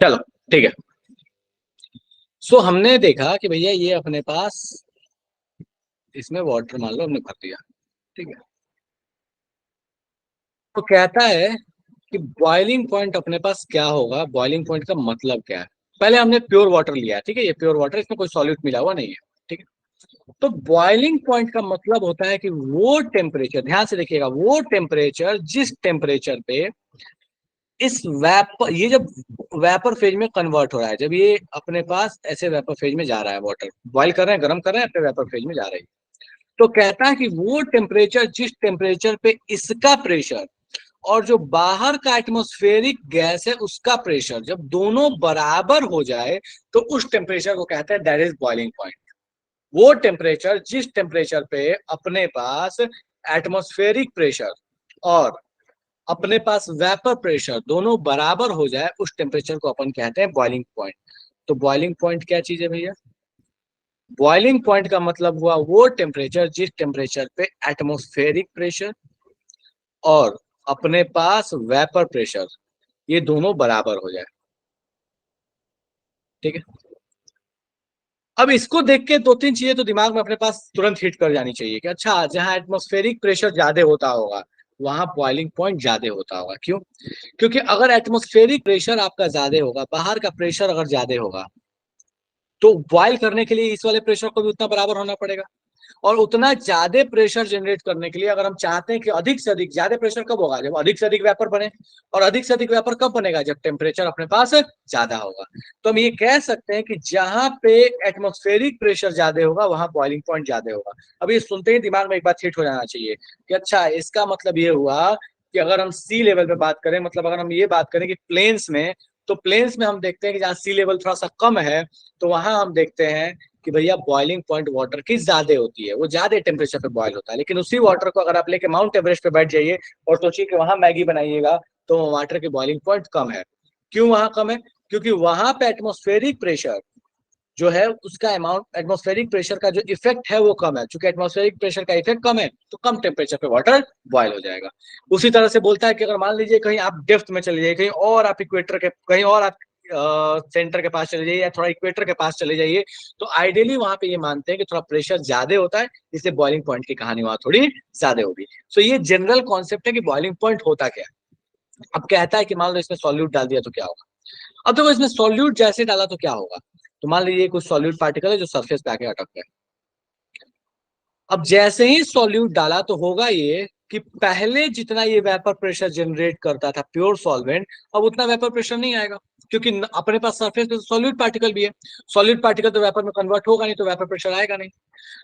चलो ठीक है। सो हमने देखा कि भैया ये अपने पास इसमें वाटर मान लो हमने भर दिया, ठीक है। तो कहता है कि बॉइलिंग पॉइंट अपने पास क्या होगा, बॉइलिंग पॉइंट का मतलब क्या है। पहले हमने प्योर वाटर लिया है, ठीक है, ये प्योर वाटर, इसमें कोई सॉल्यूट मिला हुआ नहीं है, ठीक है। तो बॉइलिंग पॉइंट का मतलब होता है कि वो टेम्परेचर, ध्यान से देखिएगा, वो टेम्परेचर जिस टेम्परेचर पे इस वेपर, ये जब वेपर फेज में कन्वर्ट हो रहा है, जब ये अपने पास ऐसे वेपर फेज में जा रहा है, वाटर बॉइल कर रहे हैं, गर्म कर रहे हैं, अपने वेपर फेज में जा रही है। तो कहता है कि वो टेम्परेचर जिस टेम्परेचर पे इसका प्रेशर और जो बाहर का एटमॉस्फेरिक गैस है उसका प्रेशर जब दोनों बराबर हो जाए, तो उस टेम्परेचर को कहते हैं दैट इज बॉइलिंग पॉइंट। वो टेम्परेचर जिस टेम्परेचर पे अपने पास एटमॉस्फेरिक प्रेशर और अपने पास वेपर प्रेशर दोनों बराबर हो जाए, उस टेम्परेचर को अपन कहते हैं बॉइलिंग पॉइंट। तो बॉइलिंग पॉइंट क्या चीज है भैया? बॉइलिंग पॉइंट का मतलब हुआ वो टेम्परेचर जिस टेम्परेचर पे एटमॉस्फेरिक प्रेशर और अपने पास वेपर प्रेशर ये दोनों बराबर हो जाए, ठीक है। अब इसको देख के दो तीन चीजें तो दिमाग में अपने पास तुरंत हिट कर जानी चाहिए कि अच्छा, जहां एटमॉस्फेरिक प्रेशर ज्यादा होता होगा वहां बॉइलिंग पॉइंट ज्यादा होता होगा। क्यों? क्योंकि अगर एटमॉस्फेरिक प्रेशर आपका ज्यादा होगा, बाहर का प्रेशर अगर ज्यादा होगा, तो बॉयल करने के लिए इस वाले प्रेशर को भी उतना बराबर होना पड़ेगा। और उतना ज्यादा प्रेशर जनरेट करने के लिए अगर हम चाहते हैं कि अधिक से अधिक, ज्यादा प्रेशर कब होगा? जब अधिक से अधिक वेपर बने। और अधिक से अधिक वेपर कब बनेगा? जब टेम्परेचर अपने पास ज्यादा होगा। तो हम ये कह सकते हैं कि जहां पे एटमॉस्फेरिक प्रेशर ज्यादा होगा वहां बॉइलिंग पॉइंट ज्यादा होगा। अब ये सुनते ही दिमाग में एक बात हिट हो जाना चाहिए कि अच्छा, इसका मतलब ये हुआ कि अगर हम सी लेवल पे बात करें, मतलब अगर हम ये बात करें कि प्लेन्स में, तो प्लेन्स में हम देखते हैं कि जहाँ सी लेवल थोड़ा सा कम है, तो वहां हम देखते हैं कि भैया बॉइलिंग पॉइंट वाटर की ज्यादा होती है, वो ज्यादा टेम्परेचर पे बॉयल होता है। लेकिन उसी वाटर को अगर आप लेके माउंट एवरेस्ट पे बैठ जाइए और सोचिए कि वहां मैगी बनाइएगा, तो वाटर की बॉइलिंग पॉइंट कम है। क्यों वहां कम है? क्योंकि वहां पे एटमॉस्फेरिक प्रेशर जो है उसका अमाउंट, एटमॉस्फेरिक प्रेशर का जो इफेक्ट है वो कम है। चूंकि एटमॉस्फेरिक प्रेशर का इफेक्ट कम है तो कम टेम्परेचर पे वाटर बॉयल हो जाएगा। उसी तरह से बोलता है कि अगर मान लीजिए कहीं आप डेप्थ में चले जाइए, कहीं और आप इक्वेटर के, कहीं और आप सेंटर के पास चले जाइए या थोड़ा इक्वेटर के पास चले जाइए, तो आइडियली वहां पे ये मानते हैं कि थोड़ा प्रेशर ज्यादा होता है, इसलिए बॉइलिंग पॉइंट की कहानी वहां थोड़ी ज्यादा होगी। सो ये जनरल कॉन्सेप्ट है कि बॉइलिंग पॉइंट होता क्या है। अब कहता है कि मान लो इसमें सॉल्यूट डाल दिया तो क्या होगा। अब देखो, इसमें सॉल्यूट जैसे डाला तो क्या होगा। तो मान लीजिए कुछ सॉल्यूट पार्टिकल है जो सरफेस पे आके अटक गए। अब जैसे ही सॉल्यूट डाला तो होगा ये कि पहले जितना ये वेपर प्रेशर जनरेट करता था प्योर सॉल्वेंट, अब उतना वेपर प्रेशर नहीं आएगा। क्योंकि अपने पास सरफेस पे सॉल्यूट पार्टिकल भी है। सॉल्यूट पार्टिकल तो वेपर में कन्वर्ट होगा नहीं, तो वेपर प्रेशर आएगा नहीं।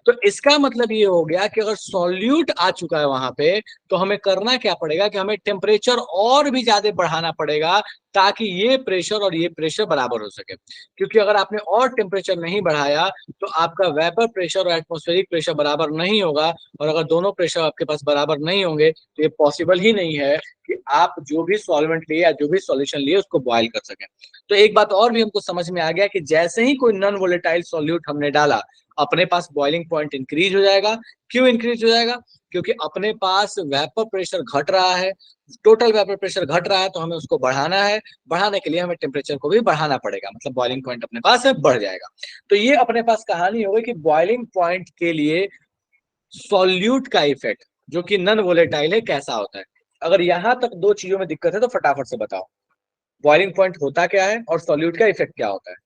तो इसका मतलब ये हो गया कि अगर सॉल्यूट आ चुका है वहां पे, तो हमें करना क्या पड़ेगा कि हमें टेम्परेचर और भी ज्यादा बढ़ाना पड़ेगा, ताकि ये प्रेशर और ये प्रेशर बराबर हो सके। क्योंकि अगर आपने और टेम्परेचर नहीं बढ़ाया तो आपका वेपर प्रेशर और एटमॉस्फेरिक प्रेशर बराबर नहीं होगा। और अगर दोनों प्रेशर आपके पास बराबर नहीं होंगे तो ये पॉसिबल ही नहीं है कि आप जो भी सॉल्वेंट लिए या जो भी सॉल्यूशन लिए उसको बॉयल कर सकें। तो एक बात और भी हमको समझ में आ गया कि जैसे ही कोई नॉन वोलेटाइल सॉल्यूट हमने डाला, अपने पास बॉइलिंग पॉइंट इंक्रीज हो जाएगा। क्यों इंक्रीज हो जाएगा? क्योंकि अपने पास वेपर प्रेशर घट रहा है, टोटल वेपर प्रेशर घट रहा है, तो हमें उसको बढ़ाना है। बढ़ाने के लिए हमें टेम्परेचर को भी बढ़ाना पड़ेगा, मतलब बॉइलिंग पॉइंट अपने पास है बढ़ जाएगा। तो ये अपने पास कहानी हो गई कि बॉइलिंग पॉइंट के लिए सॉल्यूट का इफेक्ट जो कि नॉन वोलेटाइल है कैसा होता है। अगर यहां तक दो चीजों में दिक्कत है तो फटाफट से बताओ, बॉइलिंग पॉइंट होता क्या है और सॉल्यूट का इफेक्ट क्या होता है।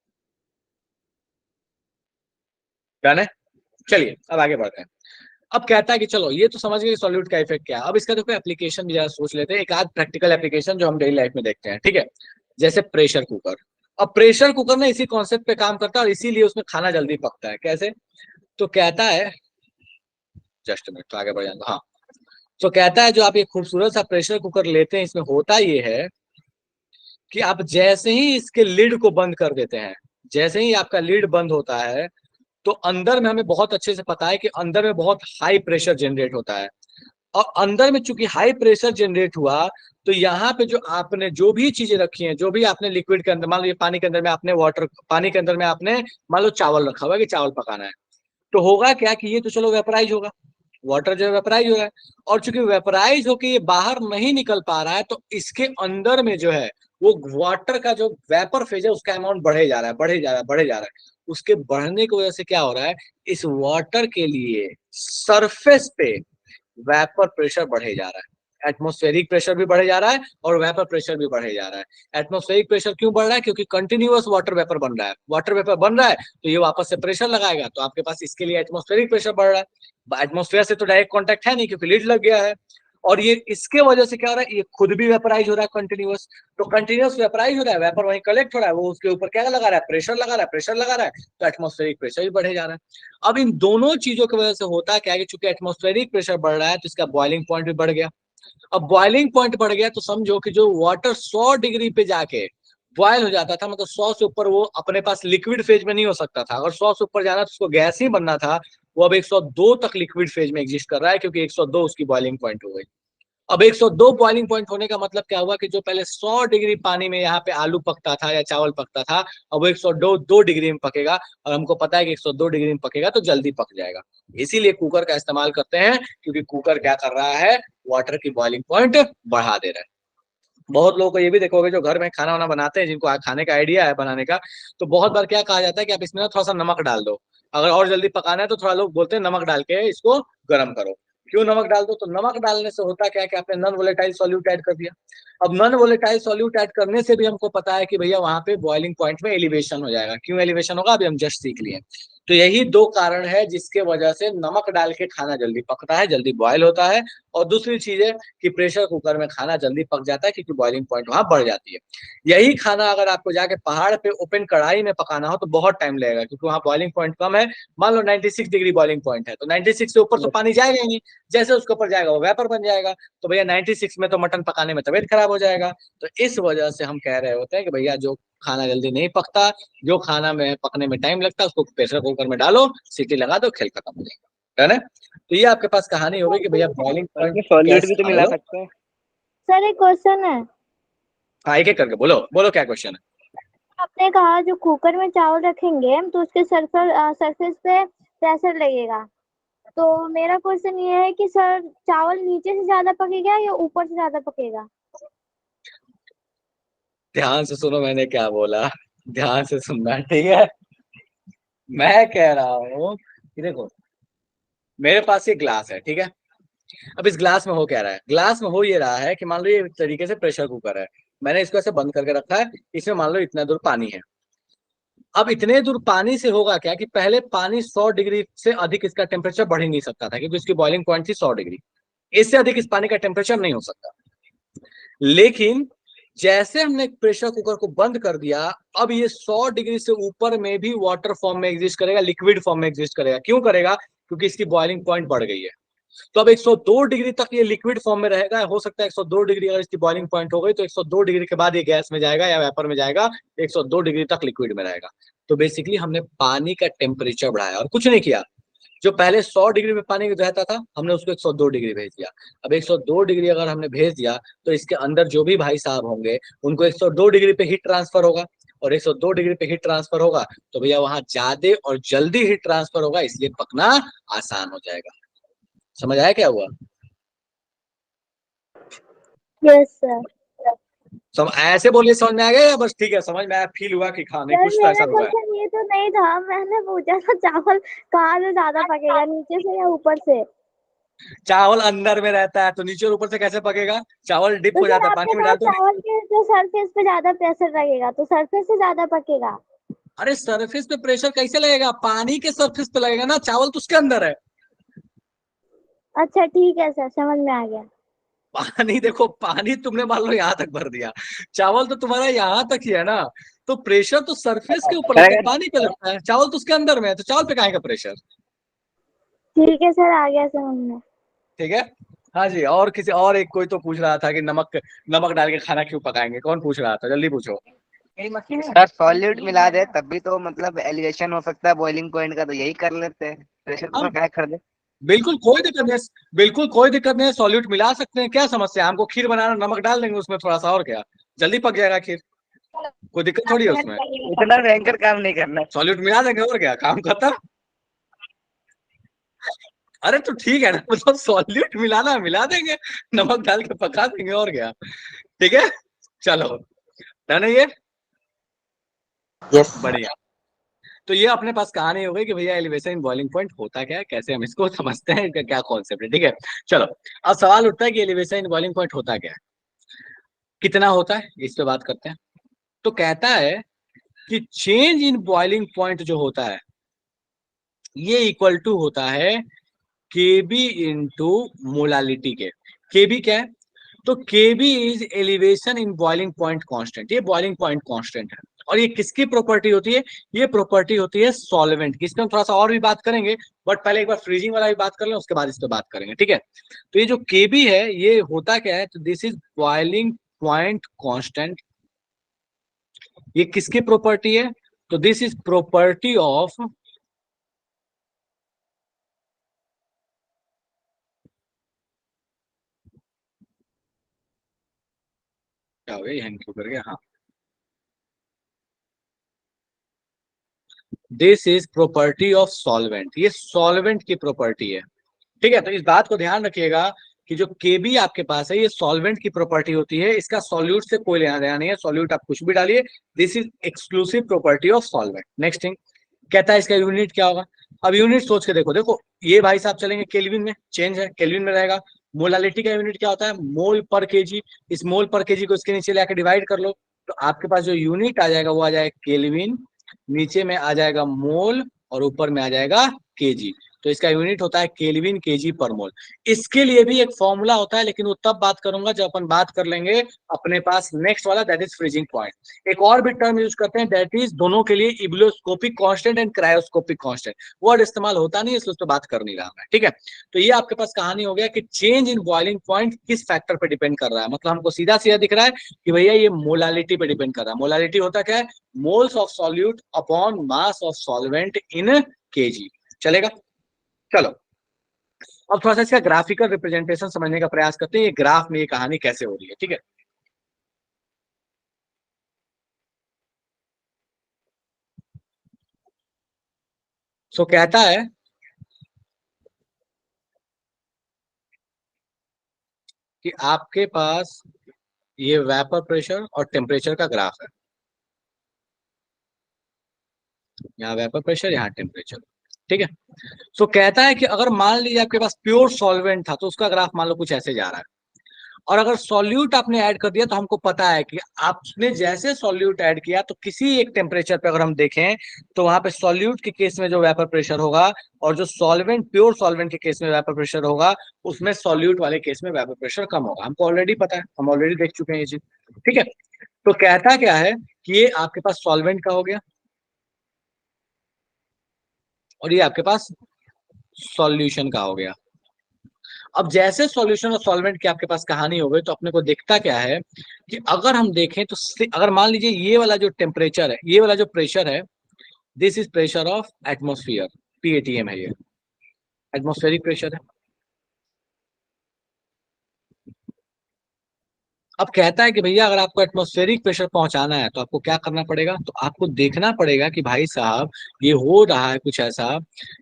डन है? चलिए अब आगे बढ़ते हैं। अब कहता है कि चलो ये तो समझ गए सॉल्यूट का इफेक्ट क्या है, अब इसका देखो एप्लीकेशन भी जरा सोच लेते हैं, एक आध प्रैक्टिकल एप्लीकेशन जो हम डेली लाइफ में देखते हैं, ठीक है। जैसे प्रेशर कुकर। अब प्रेशर कुकर ना इसी कॉन्सेप्ट पे काम करता है और इसीलिए उसमें खाना जल्दी पकता है। कैसे? तो कहता है, जस्ट मिनट तो आगे बढ़ जाएगा, हाँ। तो कहता है जो आप ये खूबसूरत सा प्रेशर कुकर लेते हैं, इसमें होता ये है कि आप जैसे ही इसके लिड को बंद कर देते हैं, जैसे ही आपका लिड बंद होता है, तो अंदर में हमें बहुत अच्छे से पता है कि अंदर में बहुत हाई प्रेशर जनरेट होता है। और अंदर में चूंकि हाई प्रेशर जनरेट हुआ, तो यहाँ पे जो आपने जो भी चीजें रखी हैं, जो भी आपने लिक्विड के अंदर, मान लो ये पानी के अंदर में आपने वाटर, पानी के अंदर में आपने मान लो चावल रखा हुआ है कि चावल पकाना है, तो होगा क्या कि ये तो चलो वेपराइज होगा, वाटर जो है वेपराइज हो रहा है। और चूंकि वेपराइज होके ये बाहर नहीं निकल पा रहा है, तो इसके अंदर में जो है वो वाटर का जो वेपर फेज है उसका अमाउंट बढ़े जा रहा है, बढ़े जा रहा है, बढ़े जा रहा है। उसके बढ़ने की वजह से क्या हो रहा है, इस वाटर के लिए सरफेस पे वेपर प्रेशर बढ़े जा रहा है, एटमॉस्फेरिक प्रेशर भी बढ़े जा रहा है और वेपर प्रेशर भी बढ़े जा रहा है। एटमॉस्फेरिक प्रेशर क्यों बढ़ रहा है, क्योंकि कंटिन्यूअस वाटर वेपर बन रहा है, वाटर वेपर बन रहा है तो ये वापस से प्रेशर लगाएगा, तो आपके पास इसके लिए एटमॉस्फेरिक प्रेशर बढ़ रहा है। एटमॉस्फेयर से तो डायरेक्ट कॉन्टेक्ट है नहीं क्योंकि लिड लग गया है, और ये इसके वजह से क्या हो रहा है, ये खुद भी वेपराइज हो रहा है कंटिन्यूअस। तो कंटिन्यूअस वेपराइज हो रहा है, वेपर वहीं कलेक्ट हो रहा है, वो उसके ऊपर क्या लगा रहा है, प्रेशर लगा रहा है, प्रेशर लगा रहा है, तो एटमॉस्फेरिक प्रेशर भी बढ़े जा रहा है। अब इन दोनों चीजों की वजह से होता क्या है कि चूंकि एटमॉस्फेरिक प्रेशर बढ़ रहा है तो इसका बॉइलिंग पॉइंट भी बढ़ गया। अब बॉइलिंग पॉइंट बढ़ गया तो समझो कि जो वाटर 100 डिग्री पे जाके बॉयल हो जाता था, मतलब 100 से ऊपर वो अपने पास लिक्विड फेज में नहीं हो सकता था, अगर 100 से ऊपर जाना तो उसको गैस ही बनना था, वो अब 102 तक लिक्विड फेज में एग्जिस्ट कर रहा है क्योंकि 102 उसकी बॉइलिंग पॉइंट हो गई। अब 102 बॉइलिंग पॉइंट होने का मतलब क्या हुआ कि जो पहले 100 डिग्री पानी में यहाँ पे आलू पकता था या चावल पकता था, अब वो 102 डिग्री में पकेगा, और हमको पता है कि 102 डिग्री में पकेगा तो जल्दी पक जाएगा। इसीलिए कुकर का इस्तेमाल करते हैं, क्योंकि कुकर क्या कर रहा है, वाटर की बॉइलिंग पॉइंट बढ़ा दे रहा है। बहुत लोगों को ये भी देखोगे जो घर में खाना वाना बनाते हैं, जिनको खाने का आइडिया है बनाने का, तो बहुत बार क्या कहा जाता है कि आप इसमें ना थोड़ा सा नमक डाल दो, अगर और जल्दी पकाना है तो थोड़ा लोग बोलते हैं नमक डाल के इसको गर्म करो। क्यों नमक डाल दो, तो नमक डालने से होता क्या है कि आपने नॉन वोलेटाइल सॉल्यूट ऐड कर दिया। अब नॉन वोलेटाइल सॉल्यूट ऐड करने से भी हमको पता है कि भैया वहां पे बॉइलिंग पॉइंट में एलिवेशन हो जाएगा। क्यों एलिवेशन होगा, अभी हम जस्ट सीख लिए। तो यही दो कारण है जिसके वजह से नमक डाल के खाना जल्दी पकता है, जल्दी बॉयल होता है। और दूसरी चीज है कि प्रेशर कुकर में खाना जल्दी पक जाता है क्योंकि बॉइलिंग पॉइंट वहां बढ़ जाती है। यही खाना अगर आपको जाके पहाड़ पे ओपन कढ़ाई में पकाना हो तो बहुत टाइम लगेगा क्योंकि वहां बॉइलिंग पॉइंट कम है। मान लो 96 डिग्री बॉइलिंग पॉइंट है तो 96 से ऊपर तो पानी जाएगा ही नहीं, जैसे उसके ऊपर जाएगा वो वेपर बन जाएगा, तो भैया 96 में तो मटन पकाने में तबीयत खराब हो जाएगा। तो इस वजह से हम कह रहे होते हैं कि भैया जो खाना जल्दी नहीं पकता, जो खाना में पकने में टाइम लगता है, उसको प्रेशर कुकर में डालो, सीटी लगा दो, खेल खत्म हो जाएगा। डन है। तो ये आपके पास कहानी हो गई कि भैया बॉइलिंग पॉइंट इसमें सॉलिड भी कैसे, तो हाँ मिला बोलो। सकते हैं। सर एक क्वेश्चन है। हाँ एक एक करके बोलो, बोलो क्या क्वेश्चन है। आपने कहा जो कुकर में चावल रखेंगे तो उसके सरफेस पे प्रेशर लगेगा, तो मेरा क्वेश्चन ये है कि सर चावल नीचे से ज्यादा पकेगा या ऊपर से ज्यादा पकेगा? ध्यान से सुनो मैंने क्या बोला, ध्यान से सुनना, ठीक है। मैं कह रहा हूँ कि देखो, मेरे पास ये ग्लास है, ठीक है। अब इस ग्लास में हो क्या रहा है, ग्लास में हो ये रहा है कि मान लो ये एक तरीके से प्रेशर कुकर है, मैंने इसको ऐसे बंद करके रखा है, इसमें मान लो इतना दूर पानी है। अब इतने दूर पानी से होगा क्या कि पहले पानी 100 डिग्री से अधिक इसका टेम्परेचर बढ़ ही नहीं सकता था क्योंकि इसकी बॉइलिंग पॉइंट थी 100 डिग्री, इससे अधिक इस पानी का टेम्परेचर नहीं हो सकता। लेकिन जैसे हमने प्रेशर कुकर को बंद कर दिया, अब ये 100 डिग्री से ऊपर में भी वाटर फॉर्म में एग्जिस्ट करेगा, लिक्विड फॉर्म में एग्जिस्ट करेगा। क्यों करेगा, क्योंकि इसकी बॉइलिंग पॉइंट बढ़ गई है। तो अब 102 डिग्री तक ये लिक्विड फॉर्म में रहेगा, हो सकता है 102 डिग्री अगर इसकी बॉइलिंग पॉइंट हो गई तो 102 डिग्री के बाद ये गैस में जाएगा या वेपर में जाएगा, 102 डिग्री तक लिक्विड में रहेगा। तो बेसिकली हमने पानी का टेम्परेचर बढ़ाया और कुछ नहीं किया। जो पहले 100 डिग्री में पानी रहता था हमने उसको 102 डिग्री भेज दिया। अब 102 डिग्री अगर हमने भेज दिया तो इसके अंदर जो भी भाई साहब होंगे उनको 102 डिग्री पे हीट ट्रांसफर होगा, और 102 डिग्री पे हीट ट्रांसफर होगा तो भैया वहां ज्यादा और जल्दी हीट ट्रांसफर होगा, इसलिए पकना आसान हो जाएगा। समझ आया क्या हुआ? Yes sir. ऐसे बोलिए समझ में आ गया या बस ठीक है समझ में आया, फील हुआ कि हाँ नहीं सर कुछ तो ऐसा मेरा हुआ है। क्वेश्चन ये तो नहीं था, मैंने पूछा था चावल कहाँ से ज्यादा पकेगा, नीचे से या ऊपर से? चावल अंदर में रहता है तो नीचे और ऊपर से कैसे पकेगा, चावल डिप तो हो सर जाता है आपने पानी में कहा डाल दो। चावल के जो सरफेस पे ज्यादा प्रेशर लगेगा तो सरफेस से ज्यादा पकेगा। अरे सरफेस पे प्रेशर कैसे लगेगा, पानी के सरफेस पे लगेगा ना, चावल तो उसके अंदर है। अच्छा ठीक है सर, समझ में आ गया। पानी देखो, पानी तुमने मान लो यहाँ तक भर दिया, चावल तो तुम्हारा यहाँ तक ही है ना, तो प्रेशर तो सरफेस के ऊपर सर लगता है, अगर पानी पे लगता है, चावल तो उसके अंदर में है, तो चावल पे कहाँ का प्रेशर। ठीक है सर, आ गया समझ में। ठीक है। हाँ जी, और किसी और एक कोई तो पूछ रहा था कि नमक नमक डाल के खाना क्यों पकाएंगे, कौन पूछ रहा था, जल्दी पूछो। सर सॉलिड मिला दे तब भी तो मतलब एलिवेशन हो सकता है बॉइलिंग पॉइंट का, तो यही कर लेते हैं, प्रेशर कुकर हम क्या कर दे। बिल्कुल कोई दिक्कत नहीं, बिल्कुल कोई दिक्कत नहीं है, सॉल्यूट मिला सकते हैं, क्या समस्या है, हमको खीर बनाना, नमक डाल देंगे उसमें थोड़ा सा, और क्या, जल्दी पक जाएगा खीर, कोई दिक्कत थोड़ी है उसमें। इतना भयंकर काम नहीं करना है। सॉल्यूट मिला देंगे और क्या, काम खत्म। अरे तो ठीक है ना, मतलब सॉल्यूट मिलाना मिला देंगे, नमक डाल के पका देंगे और क्या। ठीक है, चलो डन है ये? यस। बढ़िया। तो ये अपने पास कहानी हो गई कि भैया एलिवेशन इन बॉइलिंग पॉइंट होता क्या है, कैसे हम इसको समझते हैं, इनका क्या कॉन्सेप्ट है। ठीक है, चलो। अब सवाल उठता है कि एलिवेशन इन बॉइलिंग पॉइंट होता क्या है, कितना होता है, इस पे बात करते हैं। तो कहता है कि चेंज इन बॉइलिंग पॉइंट जो होता है ये इक्वल टू होता है केबी इंटू मोलालिटी के। केबी क्या है? तो KB is elevation in boiling point constant, ये बॉइलिंग पॉइंट कांस्टेंट है। और ये किसकी प्रॉपर्टी होती है? ये प्रॉपर्टी होती है सॉल्वेंट की। इस पर हम थोड़ा सा और भी बात करेंगे, बट पहले एक बार फ्रीजिंग वाला भी बात कर लें, उसके बाद इस पर बात करेंगे। ठीक है, तो ये जो केबी है ये होता क्या है? तो this is boiling point constant. ये किसकी प्रॉपर्टी है? तो दिस इज प्रॉपर्टी ऑफ क्या हो गया, हैंग क्यों कर गया? हाँ, this is property of solvent, ये सॉल्वेंट की प्रॉपर्टी है। ठीक है, तो इस बात को ध्यान रखिएगा कि जो केबी आपके पास है ये सॉल्वेंट की प्रॉपर्टी होती है, इसका सॉल्यूट से कोई लेना देना नहीं है, सॉल्यूट आप कुछ भी डालिए, this is exclusive property of solvent. Next thing कहता है इसका यूनिट क्या होगा। अब यूनिट सोच के देखो, देखो ये भाई साहब चलेंगे केल्विन में, चेंज है केल्विन में रहेगा। मोलालिटी का यूनिट क्या होता है? मोल पर केजी। इस मोल पर केजी को इसके नीचे लेकर डिवाइड कर लो, तो आपके पास जो यूनिट आ जाएगा वो आ जाएगा केल्विन, नीचे में आ जाएगा मोल, और ऊपर में आ जाएगा केजी। तो इसका यूनिट होता है केल्विन केजी पर मोल। इसके लिए भी एक फॉर्मूला होता है, लेकिन वो तब बात करूंगा जब अपन बात कर लेंगे अपने पास नेक्स्ट वाला, दैट इज फ्रीजिंग पॉइंट। एक और भी टर्म यूज करते हैं, दैट इज दोनों के लिए ebullioscopic constant and cryoscopic constant. Word इस्तेमाल होता नहीं है, इसलिए उस पर बात कर नहीं रहा मैं। ठीक है, तो ये आपके पास कहानी हो गया कि चेंज इन बॉइलिंग पॉइंट किस फैक्टर पे डिपेंड कर रहा है। मतलब हमको सीधा सीधा दिख रहा है कि भैया ये मोलालिटी पे डिपेंड कर रहा है। मोलालिटी होता क्या है? Moles of solute upon mass of solvent in KG. चलेगा, चलो। अब थोड़ा सा इसका ग्राफिकल रिप्रेजेंटेशन समझने का प्रयास करते हैं, ये ग्राफ में ये कहानी कैसे हो रही है। ठीक है, सो कहता है कि आपके पास ये वेपर प्रेशर और टेम्परेचर का ग्राफ है। यहाँ वेपर प्रेशर, यहाँ टेम्परेचर। ठीक है, सो कहता है कि अगर मान लीजिए आपके पास प्योर सॉल्वेंट था तो उसका ग्राफ मान लो कुछ ऐसे जा रहा है। और अगर सॉल्यूट आपने ऐड कर दिया तो हमको पता है कि आपने जैसे सॉल्यूट ऐड किया तो किसी एक टेम्परेचर पे अगर हम देखें तो वहां पे सॉल्यूट के केस में जो वेपर प्रेशर होगा, और जो सॉल्वेंट प्योर सॉल्वेंट के केस में वेपर प्रेशर होगा, उसमें सॉल्यूट वाले केस में वेपर प्रेशर कम होगा। हमको ऑलरेडी पता है, हम ऑलरेडी देख चुके हैं ये चीज। ठीक है, तो कहता क्या है कि ये आपके पास सॉल्वेंट का हो गया, और ये आपके पास सॉल्यूशन का हो गया। अब जैसे सॉल्यूशन और सॉल्वेंट की आपके पास कहानी हो गई तो अपने को दिखता क्या है कि अगर हम देखें तो अगर मान लीजिए ये वाला जो टेम्परेचर है, ये वाला जो प्रेशर है, this is pressure of atmosphere, PATM है ये, एटमोस्फेरिक प्रेशर है। अब कहता है कि भैया अगर आपको एटमॉस्फेरिक प्रेशर पहुंचाना है तो आपको क्या करना पड़ेगा? तो आपको देखना पड़ेगा कि भाई साहब ये हो रहा है कुछ ऐसा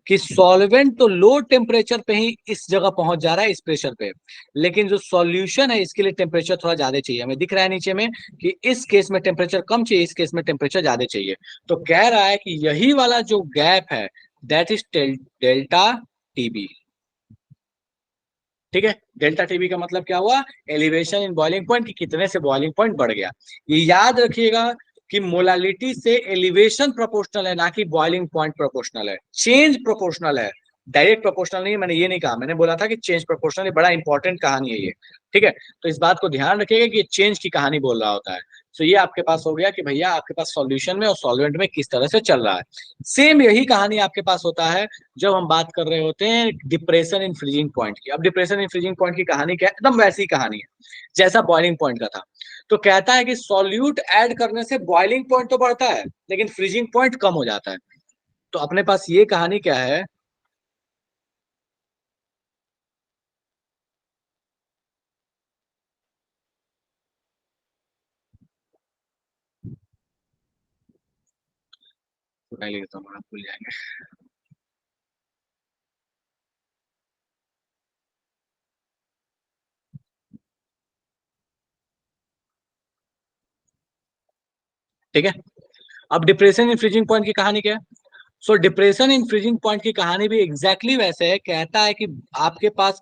कि सॉल्वेंट तो लो टेम्परेचर पे ही इस जगह पहुंच जा रहा है, इस प्रेशर पे, लेकिन जो सॉल्यूशन है इसके लिए टेम्परेचर थोड़ा ज्यादा चाहिए। हमें दिख रहा है नीचे में कि इस केस में टेम्परेचर कम चाहिए, इस केस में टेम्परेचर ज्यादा चाहिए। तो कह रहा है कि यही वाला जो गैप है दैट इज डेल्टा टीबी। ठीक है, डेल्टा टीबी का मतलब क्या हुआ? एलिवेशन इन बॉइलिंग पॉइंट की कितने से बॉइलिंग पॉइंट बढ़ गया। ये याद रखिएगा कि मोलालिटी से एलिवेशन प्रोपोर्शनल है, ना कि बॉइलिंग पॉइंट प्रोपोर्शनल है। चेंज प्रोपोर्शनल है, डायरेक्ट प्रोपोर्शनल नहीं है। मैंने ये नहीं कहा, मैंने बोला था कि चेंज प्रोपोर्शनल, बड़ा इंपॉर्टेंट कहानी है ये। ठीक है, तो इस बात को ध्यान रखिएगा कि ये चेंज की कहानी बोल रहा होता है। तो ये आपके पास हो गया कि भैया आपके पास सॉल्यूशन में और सॉल्वेंट में किस तरह से चल रहा है। सेम यही कहानी आपके पास होता है जब हम बात कर रहे होते हैं डिप्रेशन इन फ्रीजिंग पॉइंट की। अब डिप्रेशन इन फ्रीजिंग पॉइंट की कहानी क्या है? एकदम वैसी कहानी है जैसा बॉइलिंग पॉइंट का था। तो कहता है कि सॉल्यूट ऐड करने से बॉइलिंग पॉइंट तो बढ़ता है लेकिन फ्रीजिंग पॉइंट कम हो जाता है। तो अपने पास ये कहानी क्या है? तो हम भूल जाएंगे। ठीक है। अब डिप्रेशन इन फ्रीजिंग पॉइंट की कहानी क्या है? सो डिप्रेशन इन फ्रीजिंग पॉइंट की कहानी भी एग्जैक्टली वैसे है, कहता है कि आपके पास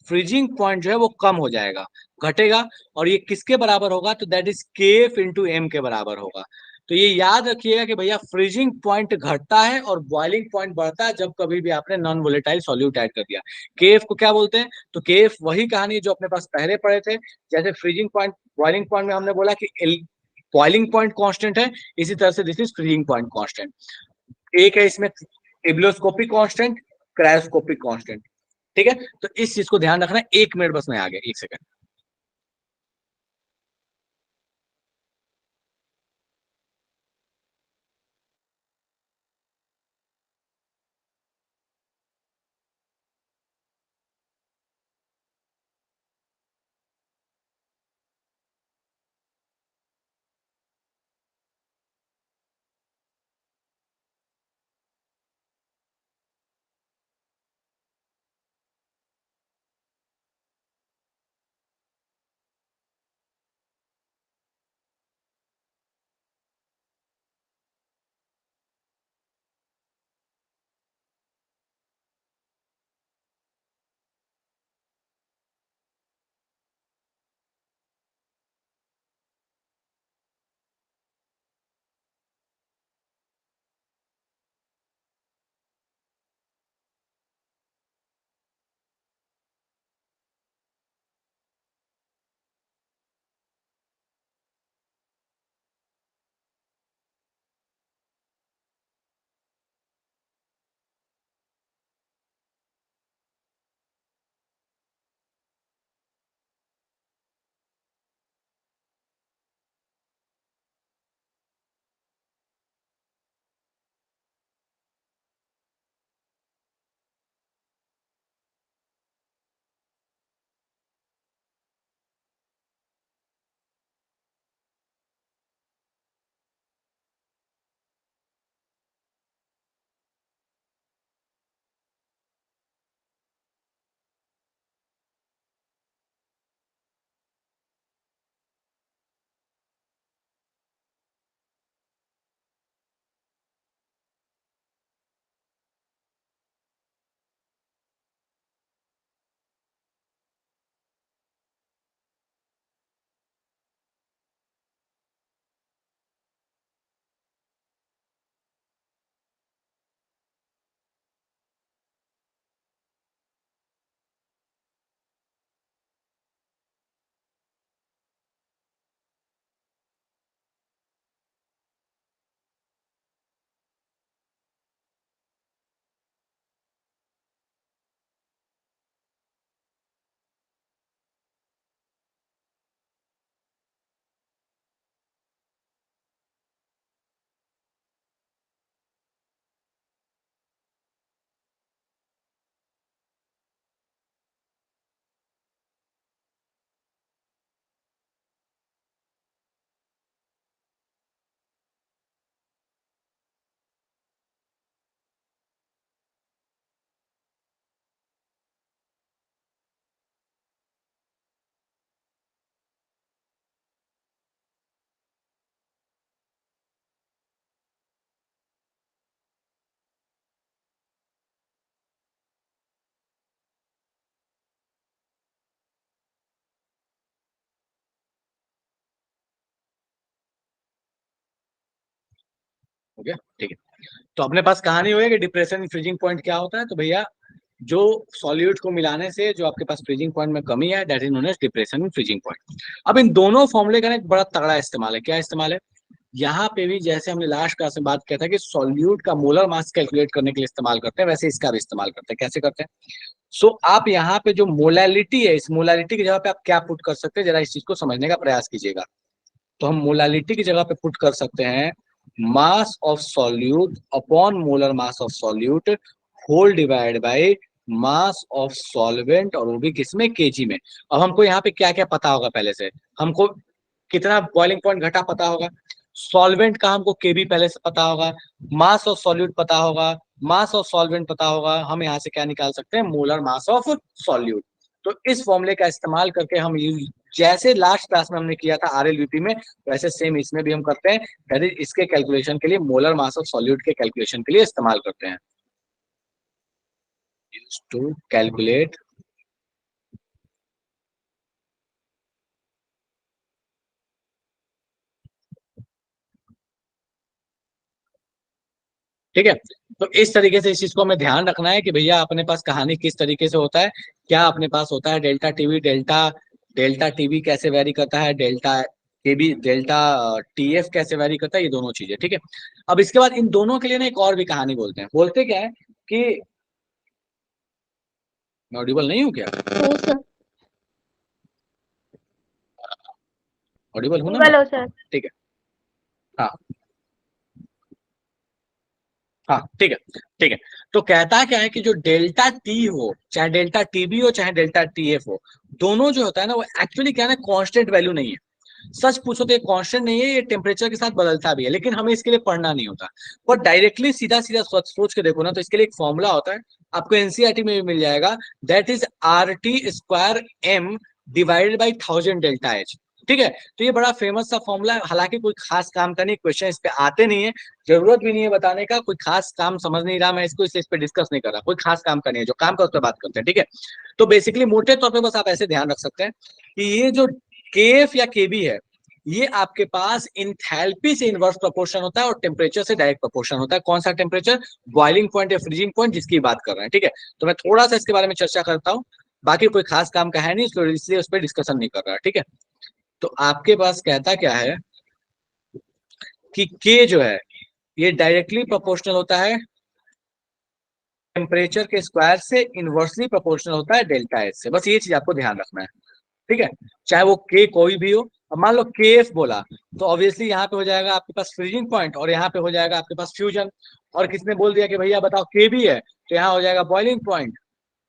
फ्रीजिंग पॉइंट जो है वो कम हो जाएगा, घटेगा, और ये किसके बराबर होगा? तो that is KF into M के बराबर होगा। तो ये याद रखिएगा कि भैया फ्रीजिंग पॉइंट घटता है और बॉइलिंग पॉइंट बढ़ता है जब कभी भी आपने नॉन वोलेटाइल सॉल्यूट ऐड कर दिया। केएफ को क्या बोलते हैं? तो केएफ वही कहानी है जो अपने पास पहले पढ़े थे। जैसे फ्रीजिंग पॉइंट, बॉइलिंग पॉइंट में हमने बोला कि बॉइलिंग पॉइंट कांस्टेंट है, इसी तरह से this is freezing point constant. एक है इसमें एब्लोस्कोपिक कांस्टेंट, क्रायोस्कोपिक कांस्टेंट। ठीक है, तो इस चीज को ध्यान रखना है। 1 मिनट बस मैं आ गया, 1 सेकंड। हो गया, ठीक है। तो अपने पास कहानी हुई कि डिप्रेशन इन फ्रीजिंग पॉइंट क्या होता है। तो भैया जो सॉल्यूट को मिलाने से जो आपके पास फ्रीजिंग पॉइंट में कमी है, that is known as depression in freezing point. अब इन दोनों फॉर्मूले का एक बड़ा तगड़ा इस्तेमाल है। क्या इस्तेमाल है? यहाँ पे भी जैसे हमने लास्ट क्लास में बात किया था कि सॉल्यूट का मोलर मास कैलकुलेट करने के लिए इस्तेमाल करते हैं, वैसे इसका भी इस्तेमाल करते हैं। कैसे करते हैं? सो आप यहाँ पे जो मोलालिटी है, इस मोलालिटी की जगह पे आप क्या पुट कर सकते हैं, जरा इस चीज को समझने का प्रयास कीजिएगा। तो हम मोलालिटी की जगह पे पुट कर सकते हैं mass of solute upon molar mass of solute whole divide by mass of solvent, और वो भी किसमें? केजी में। अब हमको यहाँ पे क्या क्या पता होगा? पहले से हमको कितना बॉइलिंग पॉइंट घटा पता होगा, सॉल्वेंट का हमको केबी पहले से पता होगा, मास ऑफ सॉल्यूट पता होगा, मास ऑफ सॉल्वेंट पता होगा। हम यहाँ से क्या निकाल सकते हैं? Molar mass of solute. तो इस फॉर्मूले का इस्तेमाल करके हम जैसे लास्ट क्लास में हमने किया था आरएलवीपी में, वैसे सेम इसमें भी हम करते हैं। दैट इज इसके कैलकुलेशन के लिए मोलर मास ऑफ सॉल्यूट के कैलकुलेशन के लिए इस्तेमाल करते हैं, टू कैलकुलेट ठीक है। तो इस तरीके से इस चीज को हमें ध्यान रखना है कि भैया अपने पास कहानी किस तरीके से होता है, क्या अपने पास होता है delta TV, delta delta TV कैसे वेरी करता है, डेल्टा केबी डेल्टा टीएफ कैसे वेरी करता है, ये दोनों चीजें। ठीक है, अब इसके बाद इन दोनों के लिए ना एक और भी कहानी बोलते हैं। बोलते क्या है कि ऑडिबल नहीं हूँ क्या? हो सर। ऑडिबल हूँ ना मैं? बोलो सर। ठीक है, हाँ हाँ ठीक है ठीक है। तो कहता क्या है कि जो डेल्टा टी हो, चाहे डेल्टा टीबी हो चाहे डेल्टा टीएफ हो, दोनों जो होता है ना वो एक्चुअली क्या है ना, कांस्टेंट वैल्यू नहीं है। सच पूछो तो ये कांस्टेंट नहीं है, ये टेम्परेचर के साथ बदलता भी है, लेकिन हमें इसके लिए पढ़ना नहीं होता। पर डायरेक्टली सीधा सीधा सोच के देखो ना, तो इसके लिए एक फॉर्मूला होता है, आपको एनसीईआरटी में भी मिल जाएगा। That is RT² M divided by 1000 delta H. ठीक है, तो ये बड़ा फेमस सा फॉर्मूला है, हालांकि कोई खास काम का नहीं, क्वेश्चन इस पे आते नहीं है, जरूरत भी नहीं है बताने का, कोई खास काम समझ नहीं रहा मैं इसको, इसलिए इस पे डिस्कस नहीं कर रहा, कोई खास काम का नहीं है, जो काम का उस पर बात करते हैं। ठीक है, तो बेसिकली मोटे तौर पे बस आप ऐसे ध्यान रख सकते हैं कि ये जो केएफ या केबी है, ये आपके पास इंथैल्पी से इनवर्स प्रोपोर्शन होता है और टेम्परेचर से डायरेक्ट प्रोपोर्शन होता है। कौन सा टेम्परेचर? बॉइलिंग पॉइंट या फ्रीजिंग पॉइंट, जिसकी बात कर रहे हैं। ठीक है, तो मैं थोड़ा सा इसके बारे में चर्चा करता हूँ, बाकी कोई खास काम का है नहीं, इसलिए उस पर डिस्कशन नहीं कर रहा। ठीक है, तो आपके पास कहता क्या है कि के जो है ये डायरेक्टली प्रोपोर्शनल होता है टेम्परेचर के स्क्वायर से, इनवर्सली प्रोपोर्शनल होता है डेल्टा एच से। बस ये चीज आपको ध्यान रखना है। ठीक है, चाहे वो के कोई भी हो। अब मान लो के एफ बोला, तो ऑब्वियसली यहाँ पे हो जाएगा आपके पास फ्रीजिंग पॉइंट, और यहाँ पे हो जाएगा आपके पास फ्यूजन। और किसने बोल दिया कि भैया बताओ के भी है, तो यहाँ हो जाएगा बॉइलिंग पॉइंट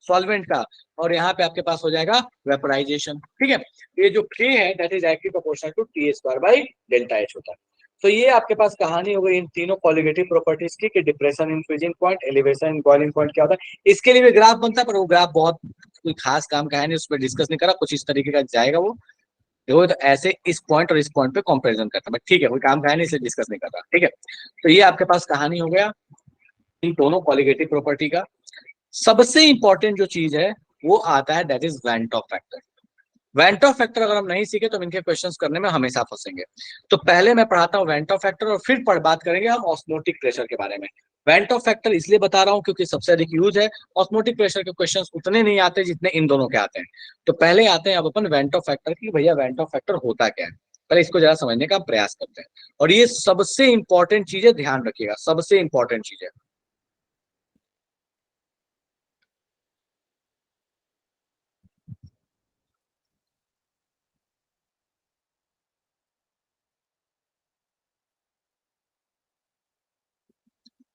सॉल्वेंट का, और यहाँ पे आपके पास हो जाएगा वेपोराइजेशन। ठीक है, ये जो के है that is directly proportional to T² by delta H होता है। तो ये आपके पास कहानी हो गई इन तीनों क्वालिटेटिव प्रॉपर्टीज की, कि depression in freezing point, elevation in boiling point क्या होता है। इसके लिए भी ग्राफ बनता है, पर वो ग्राफ बहुत कोई खास काम का है नहीं, उस पर डिस्कस नहीं करा, कुछ इस तरीके का जाएगा वो। देखो तो ऐसे इस पॉइंट और इस पॉइंट पे कंपैरिजन करता है, ठीक है, कोई काम का है नहीं, इसलिए डिस्कस नहीं कर रहा। ठीक है, तो ये आपके पास कहानी हो गया इन दोनों क्वालिटेटिव प्रॉपर्टी का। सबसे इंपॉर्टेंट जो चीज है वो आता है, that is went of factor. Went of factor अगर हम नहीं सीखे तो इनके क्वेश्चंस करने में हमेशा फंसेंगे। तो पहले मैं पढ़ाता हूँ वेंट ऑफ फैक्टर, और फिर बात करेंगे हम ऑस्मोटिक प्रेशर के बारे में। वेंट ऑफ फैक्टर इसलिए बता रहा हूँ क्योंकि सबसे अधिक यूज है। ऑस्मोटिक प्रेशर के क्वेश्चंस उतने नहीं आते जितने इन दोनों के आते हैं। तो पहले आते हैं अब अपन वेंट ऑफ फैक्टर की, भैया वेंट ऑफ फैक्टर होता क्या है, पहले इसको जरा समझने का प्रयास करते हैं। और ये सबसे इंपॉर्टेंट चीज है, ध्यान रखिएगा, सबसे इंपॉर्टेंट चीज है।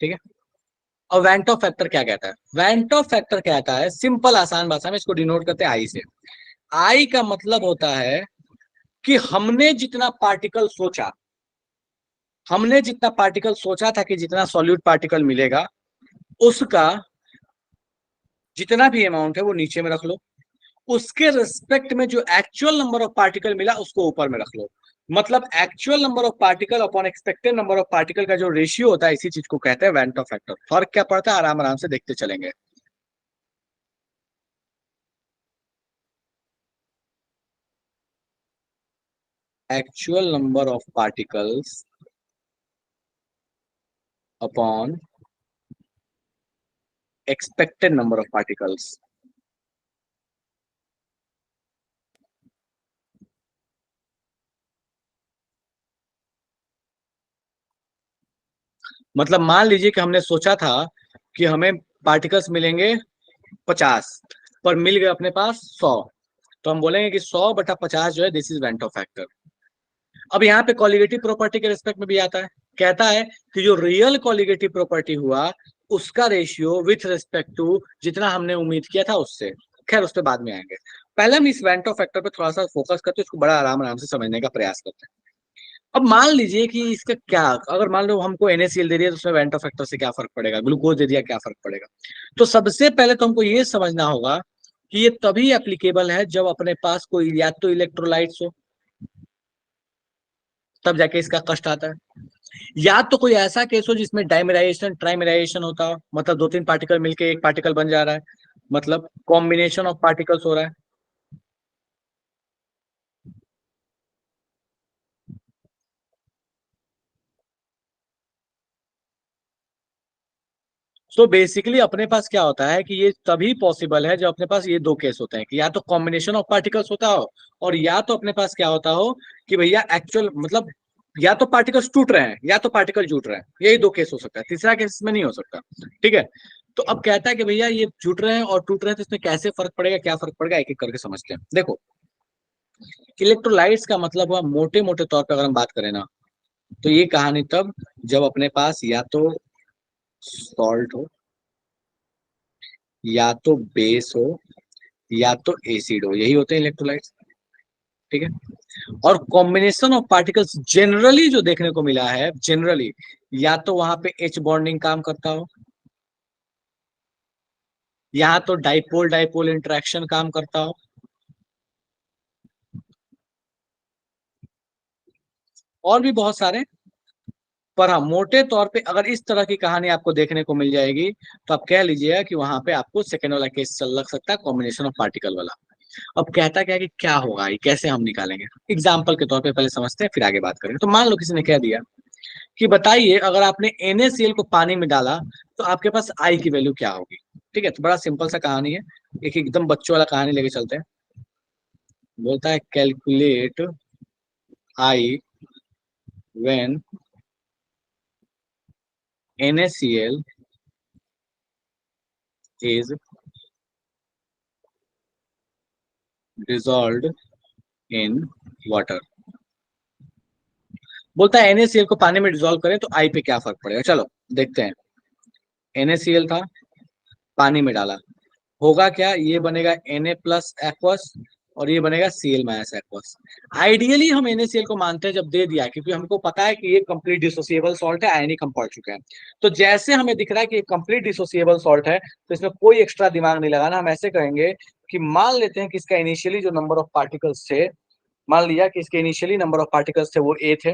ठीक है, और वेंट ऑफ फैक्टर क्या कहता है? वेंट ऑफ फैक्टर कहता है, सिंपल आसान भाषा में इसको डिनोट करते हैं आई से। आई का मतलब होता है कि हमने जितना पार्टिकल सोचा था कि जितना सॉल्यूट पार्टिकल मिलेगा, उसका जितना भी अमाउंट है वो नीचे में रख लो, उसके रिस्पेक्ट में जो एक्चुअल नंबर ऑफ पार्टिकल मिला उसको ऊपर में रख लो। मतलब actual number of particle upon expected number of particle का जो रेशियो होता है, इसी चीज को कहते हैं वेंट ऑफ फैक्टर। फर्क क्या पड़ता है, आराम आराम से देखते चलेंगे। Actual number of particles upon expected number of particles. मतलब मान लीजिए कि हमने सोचा था कि हमें पार्टिकल्स मिलेंगे 50, पर मिल गए अपने पास 100, तो हम बोलेंगे कि 100/50 जो है this is went of factor. अब यहाँ पे कॉलिगेटिव प्रॉपर्टी के रिस्पेक्ट में भी आता है, कहता है कि जो रियल कॉलिगेटिव प्रॉपर्टी हुआ उसका रेशियो विथ रिस्पेक्ट टू जितना हमने उम्मीद किया था उससे। खैर उस पर बाद में आएंगे, पहले हम इस वेंट ऑफ फैक्टर पे थोड़ा सा फोकस करते हैं, उसको बड़ा आराम आराम से समझने का प्रयास करते हैं। अब मान लीजिए कि इसका क्या, अगर मान लो हमको NaCl दे दिया तो उसमें वेंट ऑफ फैक्टर से क्या फर्क पड़ेगा, ग्लूकोज दे दिया क्या फर्क पड़ेगा। तो सबसे पहले तो हमको ये समझना होगा कि ये तभी एप्लीकेबल है जब अपने पास कोई या तो इलेक्ट्रोलाइट्स हो, तब जाके इसका कष्ट आता है, या तो कोई ऐसा केस हो जिसमें डाइमेराइजेशन ट्राइमेराइजेशन होता हो, मतलब दो तीन पार्टिकल मिलके एक पार्टिकल बन जा रहा है, मतलब कॉम्बिनेशन ऑफ पार्टिकल्स हो रहा है। सो बेसिकली अपने पास क्या होता है कि ये तभी पॉसिबल है जब अपने पास ये दो केस होते हैं कि या तो कॉम्बिनेशन ऑफ पार्टिकल्स होता हो, और या तो अपने पास क्या होता हो कि भैया एक्चुअल मतलब या तो पार्टिकल्स टूट रहे हैं या तो पार्टिकल जुट रहे हैं, यही दो केस हो सकता है, तीसरा केस इसमें नहीं हो सकता। ठीक है, तो अब कहता है कि भैया ये जुट रहे हैं और टूट रहे हैं, तो इसमें कैसे फर्क पड़ेगा, क्या फर्क पड़ेगा, एक एक करके समझते हैं। देखो, इलेक्ट्रोलाइट्स का मतलब हुआ मोटे मोटे तौर पर अगर हम बात करें ना, तो ये कहानी तब जब अपने पास या तो सॉल्ट हो, या तो बेस हो, या तो एसिड हो, यही होते हैं इलेक्ट्रोलाइट्स। ठीक है, और कॉम्बिनेशन ऑफ पार्टिकल्स जनरली जो देखने को मिला है, जनरली या तो वहां पे एच बॉन्डिंग काम करता हो, या तो डाइपोल डाइपोल इंटरेक्शन काम करता हो, और भी बहुत सारे। पर हाँ, मोटे तौर पे अगर इस तरह की कहानी आपको देखने को मिल जाएगी, तो आप कह लीजिएगा कि वहां पे आपको सेकेंड वाला केस चल लग सकता है, कॉम्बिनेशन ऑफ पार्टिकल वाला। अब कहता क्या है कि क्या होगा, ये कैसे हम निकालेंगे, एग्जाम्पल के तौर पे पहले समझते हैं, फिर आगे बात करेंगे। तो मान लो किसी ने कह दिया कि बताइए अगर आपने NaCl को पानी में डाला तो आपके पास आई की वैल्यू क्या होगी। ठीक है, तो बड़ा सिंपल सा कहानी है, एक एकदम बच्चों वाला कहानी लेके चलते हैं। बोलता है calculate I when NaCl is dissolved in water. बोलता है NaCl को पानी में डिजोल्व करें तो आई पे क्या फर्क पड़ेगा। चलो देखते हैं। NaCl था, पानी में डाला, होगा क्या, ये बनेगा Na प्लस एक्वस, और ये बनेगा Cl माइनस एक्वस। आइडियली हम NaCl को मानते हैं जब दे दिया, क्योंकि हमको पता है कि ये कंप्लीट डिसोसिएबल सॉल्ट है, आयनिक हम पढ़ चुके हैं। तो जैसे हमें दिख रहा है कि ये कंप्लीट डिसोसिएबल सॉल्ट है, तो इसमें कोई एक्स्ट्रा दिमाग नहीं लगाना। हम ऐसे करेंगे कि मान लेते हैं कि इसका इनिशियली जो नंबर ऑफ पार्टिकल्स थे, मान लिया कि इसके इनिशियली नंबर ऑफ पार्टिकल्स थे वो ए थे,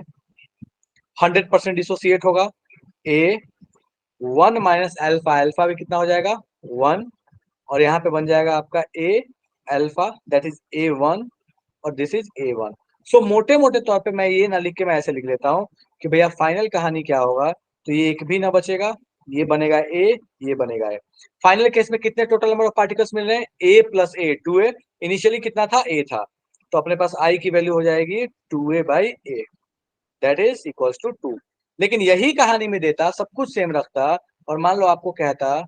100% डिसोसिएट होगा। ए 1 - अल्फा, अल्फा भी कितना हो जाएगा 1, और यहाँ पे बन जाएगा आपका ए अल्फा, दैट इज A1, और दिस इज A1। सो मोटे मोटे तौर पे मैं ये ना लिख के मैं ऐसे लिख लेता हूँ कि भैया फाइनल कहानी क्या होगा, तो ये एक भी ना बचेगा, ये बनेगा ए, ये बनेगा ए। फाइनल केस में कितने टोटल नंबर ऑफ पार्टिकल्स मिल रहे हैं, ए प्लस ए 2a, इनिशियली कितना था, ए था, तो अपने पास आई की वैल्यू हो जाएगी 2a/a, that is equals to 2। लेकिन यही कहानी में देता, सब कुछ सेम रखता, और मान लो आपको कहता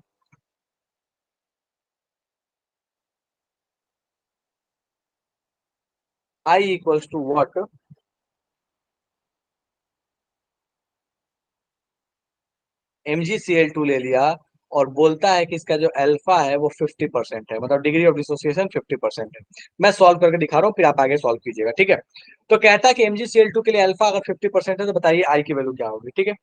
I equals to what, MgCl2 ले लिया, और बोलता है कि इसका जो अल्फा है वो 50% है, मतलब डिग्री ऑफ डिसोसिएशन 50% है। मैं सॉल्व करके दिखा रहा हूँ, फिर आप आगे सॉल्व कीजिएगा। ठीक है, तो कहता है कि MgCl2 के लिए अल्फा अगर 50% है तो बताइए आई की वैल्यू क्या होगी। ठीक है,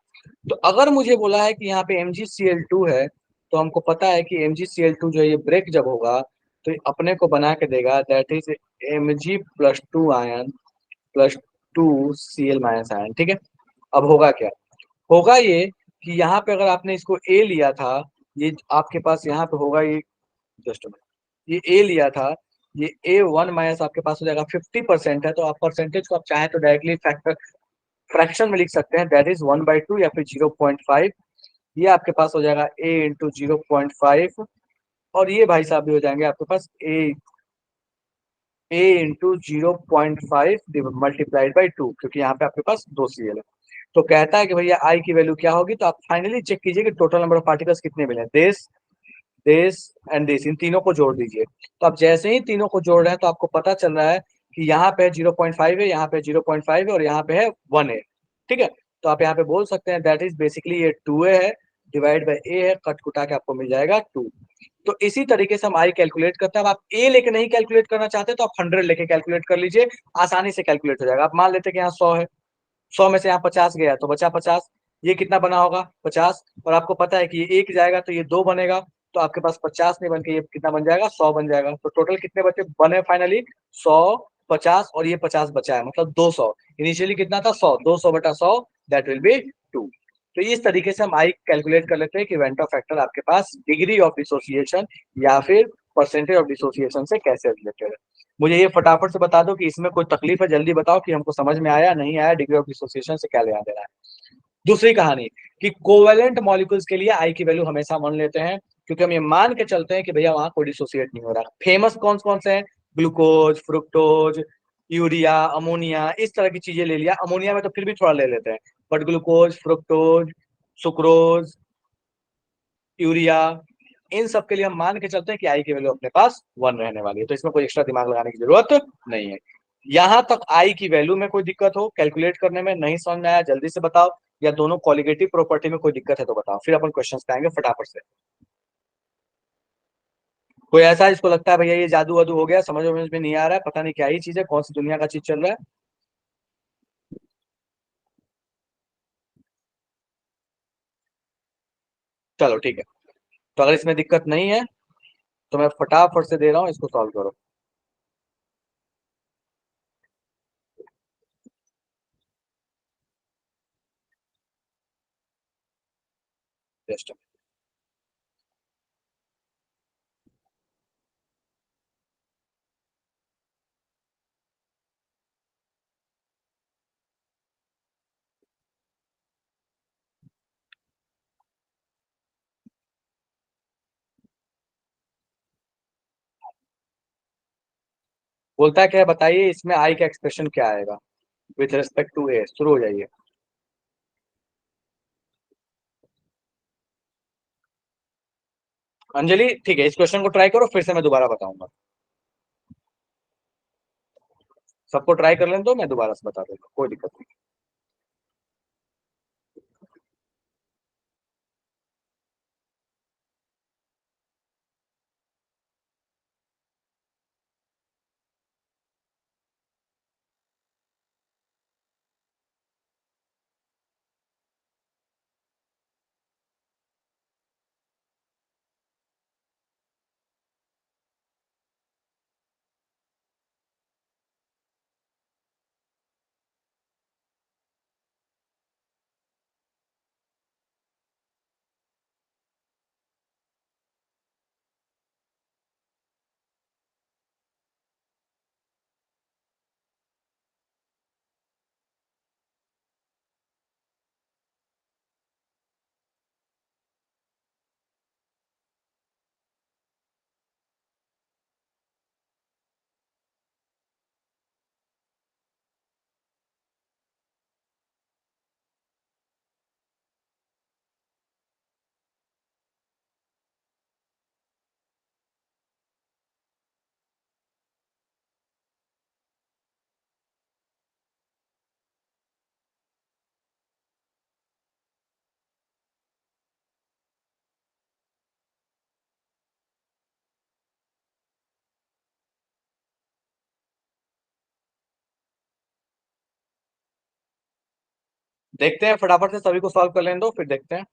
तो अगर मुझे बोला है कि यहाँ पे MgCl2 है, तो हमको पता है कि MgCl2 जो है ये ब्रेक जब होगा तो ये अपने को बना के देगा, that is Mg+2 ion +2 Cl minus ion. ठीक है, अब होगा क्या, होगा ये कि यहाँ पे अगर आपने इसको ए लिया था, ये आपके पास यहाँ पे होगा ये, जस्ट ये ए लिया था, ये A1 माइनस आपके पास हो जाएगा 50% है, तो आप परसेंटेज को आप चाहे तो डायरेक्टली फैक्टर फ्रैक्शन में लिख सकते हैं, दैट इज 1/2 या फिर 0.5। ये आपके पास हो जाएगा A इंटू 0.5, और ये भाई साहब भी हो जाएंगे आपके पास A इंटू 0.5 मल्टीप्लाइड बाई 2, क्योंकि यहाँ पे आपके पास 2 Cl है। तो कहता है कि भैया आई की वैल्यू क्या होगी, तो आप फाइनली चेक कीजिए कि टोटल नंबर ऑफ पार्टिकल्स कितने मिले, दिस दिस एंड दिस, इन तीनों को जोड़ दीजिए। तो आप जैसे ही तीनों को जोड़ रहे हैं तो आपको पता चल रहा है कि यहाँ पे 0.5 है, यहाँ पे 0.5 है, और यहाँ पे है 1 है। ठीक है, तो आप यहाँ पे बोल सकते हैं दैट इज बेसिकली ये 2a है, डिवाइड बाई ए है, कट कुटा के आपको मिल जाएगा 2। तो इसी तरीके से हम आई कैलकुलेट करते हैं। अब आप ए लेके नहीं कैलकुलेट करना चाहते तो आप 100 लेके कैलकुलेट कर लीजिए, आसानी से कैलकुलेट हो जाएगा। आप मान लेते कि यहाँ 100 है, 100 में से यहाँ 50 गया तो बचा 50, ये कितना बना होगा 50, और आपको पता है कि ये 1 जाएगा तो ये 2 बनेगा, तो आपके पास 50 नहीं बन के ये कितना बन जाएगा, 100 बन जाएगा। तो टोटल कितने बचे बने फाइनली, 100, 50 और ये 50 बचा है, मतलब 200। इनिशियली कितना था, 100, 200 बटा 100 दैट विल बी 2। तो इस तरीके से हम आई कैलकुलेट कर लेते हैं कि वेंट ऑफ फैक्टर आपके पास डिग्री ऑफ डिसोसिएशन या फिर परसेंटेज ऑफ डिसोसिएशन से कैसे रिलेटेड है। मुझे ये फटाफट से बता दो कि इसमें कोई तकलीफ है, जल्दी बताओ कि हमको समझ में आया नहीं आया, डिग्री ऑफ डिसोसिएशन से क्या लेना देना है। दूसरी कहानी कि कोवेलेंट मॉलिक्यूल्स के लिए आई की वैल्यू हमेशा मान लेते हैं, क्योंकि हम ये मान के चलते हैं कि भैया वहां कोई डिसोसिएट नहीं हो रहा। फेमस कौन कौन से हैं, ग्लूकोज, फ्रुक्टोज, यूरिया, अमोनिया, इस तरह की चीजें ले लिया। अमोनिया में तो फिर भी थोड़ा ले लेते हैं, but glucose, fructose, sucrose, urea, इन सब के लिए हम मान के चलते हैं कि आई की वैल्यू अपने पास 1 रहने वाली है। तो इसमें कोई एक्स्ट्रा दिमाग लगाने की जरूरत नहीं है। यहां तक आई की वैल्यू में कोई दिक्कत हो, कैलकुलेट करने में नहीं समझ में आया जल्दी से बताओ, या दोनों क्वालिटेटिव प्रॉपर्टी में कोई दिक्कत है तो बताओ, फिर अपन क्वेश्चंस पे आएंगे फटाफट से। कोई ऐसा जिसको लगता है भैया ये जादू वादू हो गया, समझ में नहीं आ रहा है, पता नहीं क्या ही चीज है, कौन सी दुनिया का चीज चल रहा है। चलो ठीक है, तो अगर इसमें दिक्कत नहीं है तो मैं फटाफट से दे रहा हूँ, इसको सॉल्व करो। जस्ट बोलता है क्या है, बताइए इसमें आई का एक्सप्रेशन क्या आएगा विथ रिस्पेक्ट टू ए, शुरू हो जाइए। अंजलि ठीक है, इस क्वेश्चन को ट्राई करो, फिर से मैं दोबारा बताऊंगा। सबको ट्राई कर लें तो मैं दोबारा से बता दूंगा, कोई दिक्कत नहीं। देखते हैं फटाफट से सभी को सॉल्व कर लेने दो, फिर देखते हैं।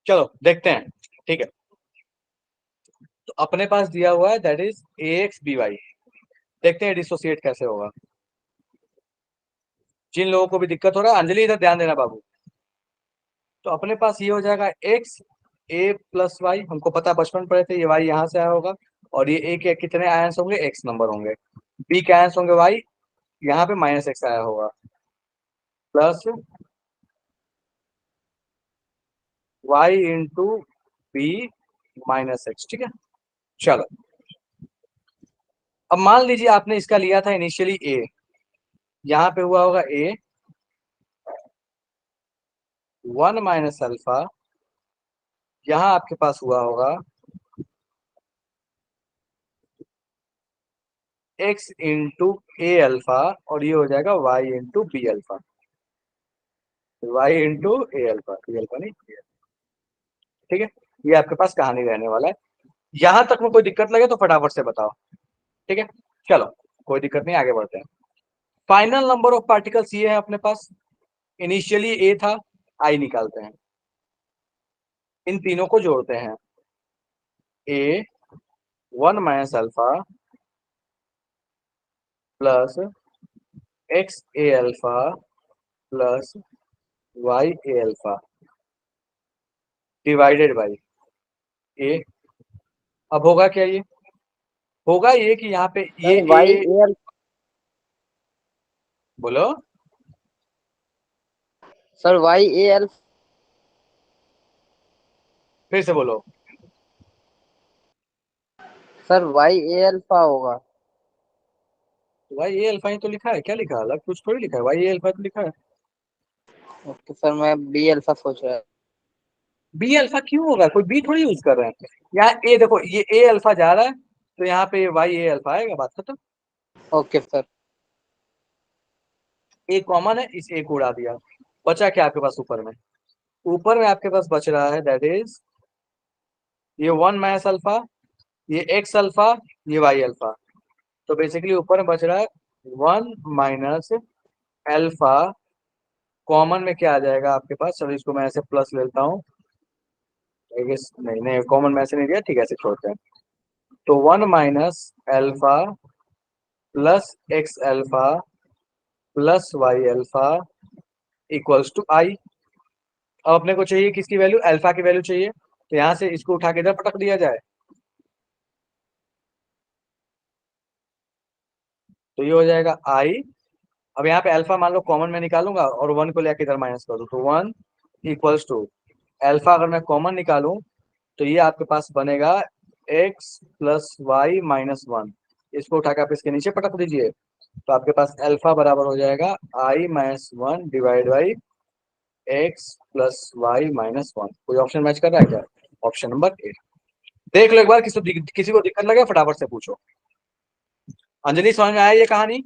चलो देखते हैं, ठीक है। तो अपने पास दिया हुआ है that is A X B Y, देखते हैं डिसोसिएट कैसे होगा। जिन लोगों को भी दिक्कत हो रहा है, अंजलि इधर ध्यान देना बाबू, तो अपने पास ये हो जाएगा एक्स ए प्लस वाई, हमको पता है बचपन में पढ़े थे, ये वाई यहाँ से आया होगा, और ये ए के कितने आयंस होंगे, एक्स नंबर होंगे। बी के आयंस होंगे वाई, यहाँ पे माइनस एक्स आया होगा, plus Y into B minus X. ठीक है, चलो अब मान लीजिए आपने इसका लिया था इनिशियली ए, यहाँ पे हुआ होगा ए 1 माइनस अल्फा, यहाँ आपके पास हुआ होगा एक्स इंटू ए अल्फा, और ये हो जाएगा Y into B alpha, Y into A alpha, B alpha नहीं A। ठीक है, ये आपके पास कहानी रहने वाला है। यहां तक में कोई दिक्कत लगे तो फटाफट से बताओ। ठीक है, चलो कोई दिक्कत नहीं, आगे बढ़ते हैं। फाइनल नंबर ऑफ पार्टिकल्स ये है अपने पास, इनिशियली ए था, आई निकालते हैं, इन तीनों को जोड़ते हैं, A 1 minus alpha plus X A alpha plus Y A alpha divided by A. अब होगा क्या, ये होगा ये कि यहाँ पे ये सर वाई ए, ए बोलो सर वाई ए एल फिर से बोलो। सर वाई ए अल्फा होगा। वाई ए अल्फा ही तो लिखा है, क्या लिखा है, अलग कुछ थोड़ी लिखा है, वाई ए अल्फा तो लिखा है। ओके सर, मैं बी अल्फा सोच रहा बी अल्फा क्यों होगा, कोई बी थोड़ी यूज कर रहे हैं यहाँ। ए देखो, ये ए अल्फा जा रहा है, तो यहाँ पे वाई ए अल्फा आएगा, बात खत्म। Okay sir. ए कॉमन है, इस ए को उड़ा दिया, बचा क्या आपके पास ऊपर में, ऊपर में आपके पास बच रहा है दैट इज ये 1 माइनस अल्फा, ये एक्स अल्फा, ये वाई अल्फा। तो बेसिकली ऊपर में बच रहा है 1 माइनस अल्फा, कॉमन में क्या आ जाएगा आपके पास, चलो इसको मैं ऐसे प्लस लेता हूँ, आई गेस नहीं नहीं कॉमन में ऐसे नहीं दिया, ठीक है ऐसे छोड़ते हैं। तो 1 minus alpha plus X alpha plus Y alpha equals to I. अब अपने को चाहिए किसकी वैल्यू, अल्फा की वैल्यू चाहिए, तो यहाँ से इसको उठा के इधर पटक दिया जाए, तो ये हो जाएगा आई। अब यहाँ पे अल्फा मान लो कॉमन में निकालूंगा और 1 को लेकर इधर माइनस कर दूं, तो 1 इक्वल्स टू अल्फा, अगर मैं कॉमन निकालूं तो ये आपके पास बनेगा एक्स प्लस वाई माइनस 1। इसको उठा के आप इसके नीचे पटक दीजिए, तो आपके पास अल्फा बराबर हो जाएगा I minus 1 divide by X plus Y minus 1। कोई ऑप्शन मैच कर रहा है क्या, ऑप्शन नंबर ए। देख लो एक बार, किसी को दिक्कत लगे फटाफट से पूछो। अंजलि समझ में आया ये कहानी,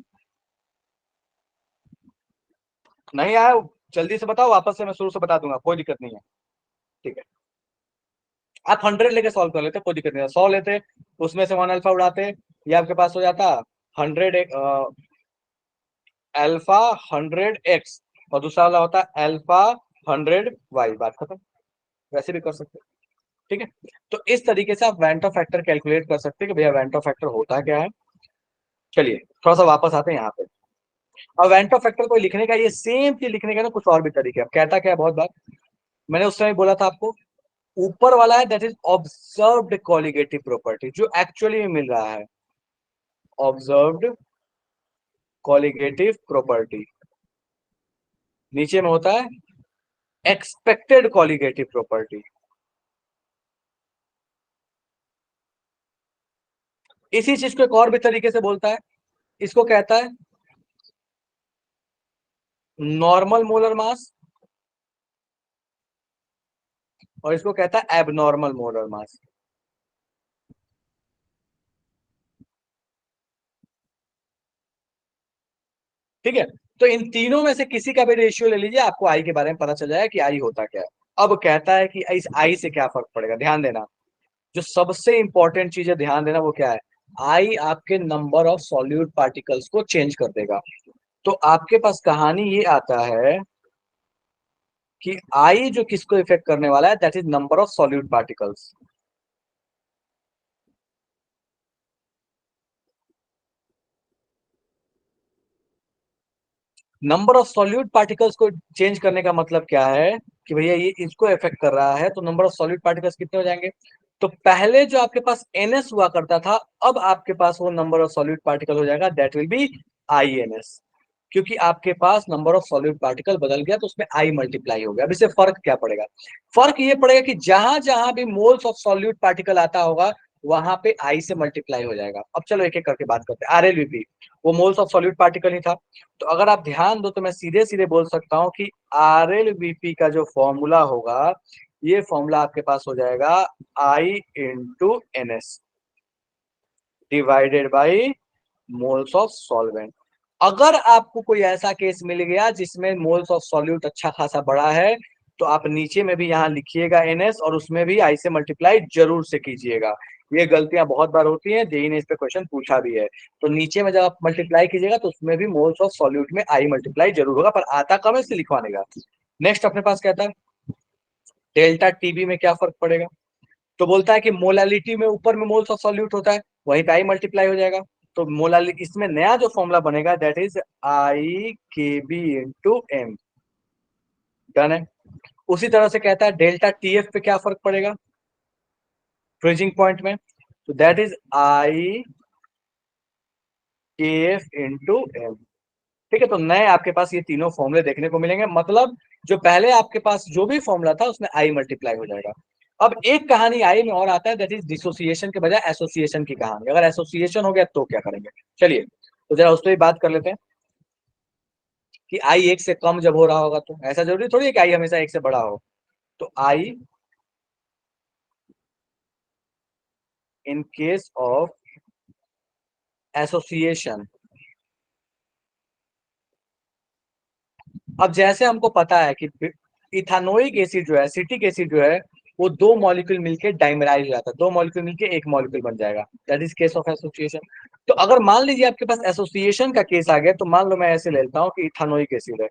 नहीं आया जल्दी से बताओ, वापस से मैं शुरू से बता दूंगा, कोई दिक्कत नहीं है। ठीक है, आप 100 लेके सॉल्व कर लेते, कोई दिक्कत नहीं है, 100 लेते, उसमें से 1 अल्फा उड़ाते, ये आपके पास हो जाता 100 अल्फा 100 एक्स, और दूसरा वाला होता अल्फा 100 वाई, बात खत्म। वैसे भी कर सकते हैं। ठीक है, तो इस तरीके से आप वेंटो फैक्टर कैलकुलेट कर सकते हैं कि भैया वेंटो फैक्टर होता क्या है। चलिए थोड़ा सा वापस आते हैं यहाँ पे। अब वेंटो फैक्टर को लिखने का, ये सेम चीज लिखने का ना कुछ और भी तरीके, अब कहता क्या है, बहुत बार मैंने उस समय बोला था आपको, ऊपर वाला है that is observed colligative property, जो एक्चुअली में मिल रहा है, ऑब्जर्व्ड कॉलिगेटिव प्रॉपर्टी। नीचे में होता है एक्सपेक्टेड कॉलिगेटिव प्रॉपर्टी। इसी चीज को एक और भी तरीके से बोलता है, इसको कहता है नॉर्मल मोलर मास, और इसको कहता है एबनॉर्मल मोलर मास। ठीक है, तो इन तीनों में से किसी का भी रेशियो ले लीजिए, आपको आई के बारे में पता चल जाएगा कि आई होता क्या है। अब कहता है कि इस आई से क्या फर्क पड़ेगा, ध्यान देना, जो सबसे इंपॉर्टेंट चीज है ध्यान देना, वो क्या है, आई आपके नंबर ऑफ सॉल्यूट पार्टिकल्स को चेंज कर देगा। तो आपके पास कहानी ये आता है कि आई जो किसको इफेक्ट करने वाला है, that is number of solute particles. Number of solute particles को चेंज करने का मतलब क्या है कि भैया ये इसको इफेक्ट कर रहा है, तो नंबर ऑफ सॉल्यूट पार्टिकल्स कितने हो जाएंगे। तो पहले जो आपके पास NS हुआ करता था, अब आपके पास वो नंबर ऑफ सॉल्यूट पार्टिकल हो जाएगा, दैट विल बी INS, क्योंकि आपके पास नंबर ऑफ सॉल्यूट पार्टिकल बदल गया तो उसमें I मल्टीप्लाई हो गया। अब इससे फर्क क्या पड़ेगा? फर्क ये पड़ेगा कि जहां जहां भी मोल्स ऑफ सॉल्यूट पार्टिकल आता होगा वहां पे I से मल्टीप्लाई हो जाएगा। अब चलो एक एक करके बात करते हैं। RLVP वो मोल्स ऑफ सॉल्यूट पार्टिकल ही था, तो अगर आप ध्यान दो तो मैं सीधे सीधे बोल सकता हूं कि RLVP का जो फॉर्मूला होगा, ये फॉर्मूला आपके पास हो जाएगा I into NS divided by moles of solvent. अगर आपको कोई ऐसा केस मिल गया जिसमें मोल्स ऑफ सॉल्यूट अच्छा खासा बड़ा है, तो आप नीचे में भी यहाँ लिखिएगा NS और उसमें भी I से मल्टीप्लाई जरूर से कीजिएगा। ये गलतियां बहुत बार होती हैं, जेई ने इस पे क्वेश्चन पूछा भी है। तो नीचे में जब आप मल्टीप्लाई कीजिएगा तो उसमें भी मोल्स ऑफ सॉल्यूट में I मल्टीप्लाई जरूर होगा, पर आता कम है इसलिए लिखवाने का। नेक्स्ट अपने पास कहता है डेल्टा टीबी में क्या फर्क पड़ेगा। तो बोलता है कि मोलालिटी में ऊपर में मोल्स ऑफ सॉल्यूट होता है, वहीं पे I मल्टीप्लाई हो जाएगा। तो मोलालिटी इसमें नया जो फॉर्मूला बनेगा that is IKB into M। Done है। उसी तरह से कहता है डेल्टा TF पे क्या फर्क पड़ेगा फ्रीजिंग पॉइंट में, तो that is IKF into M। ठीक है, तो नए आपके पास ये तीनों फॉर्मूले देखने को मिलेंगे, मतलब जो पहले आपके पास जो भी फॉर्मूला था उसमें I मल्टीप्लाई हो जाएगा। अब एक कहानी आई में और आता है, दैट इज डिसोसिएशन के बजाय एसोसिएशन की कहानी। अगर एसोसिएशन हो गया तो क्या करेंगे, चलिए तो जरा उस पर भी बात कर लेते हैं कि आई एक से कम जब हो रहा होगा तो ऐसा जरूरी थोड़ी है कि आई हमेशा एक से बड़ा हो। तो आई इन केस ऑफ एसोसिएशन, अब जैसे हमको पता है कि इथानोइक एसिड जो है, एसिटिक एसिड जो है, वो दो मॉलिक्यूल मिलके डाइमराइज हो जाता है, दो मॉलिक्यूल मिलके एक मॉलिक्यूल बन जाएगा, that is case of association. तो अगर मान लीजिए आपके पास एसोसिएशन का केस आ गया, तो मान लो मैं ऐसे लेता हूं कि इथानोइक एसिड है,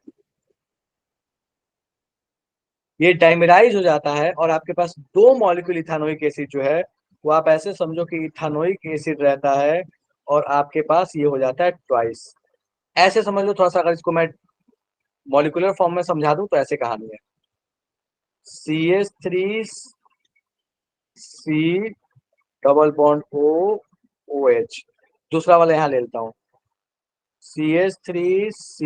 ये डाइमराइज हो जाता है और आपके पास दो मॉलिक्यूल इथानोइक एसिड जो है, वो आप ऐसे समझो कि इथानोइक एसिड रहता है और आपके पास ये हो जाता है ट्वाइस। ऐसे समझ लो थोड़ा सा, अगर इसको मैं मॉलिक्यूलर फॉर्म में समझा दूं तो ऐसे कहानी है, CH3 C double bond OH। दूसरा वाला यहाँ ले लेता हूँ, CH3 C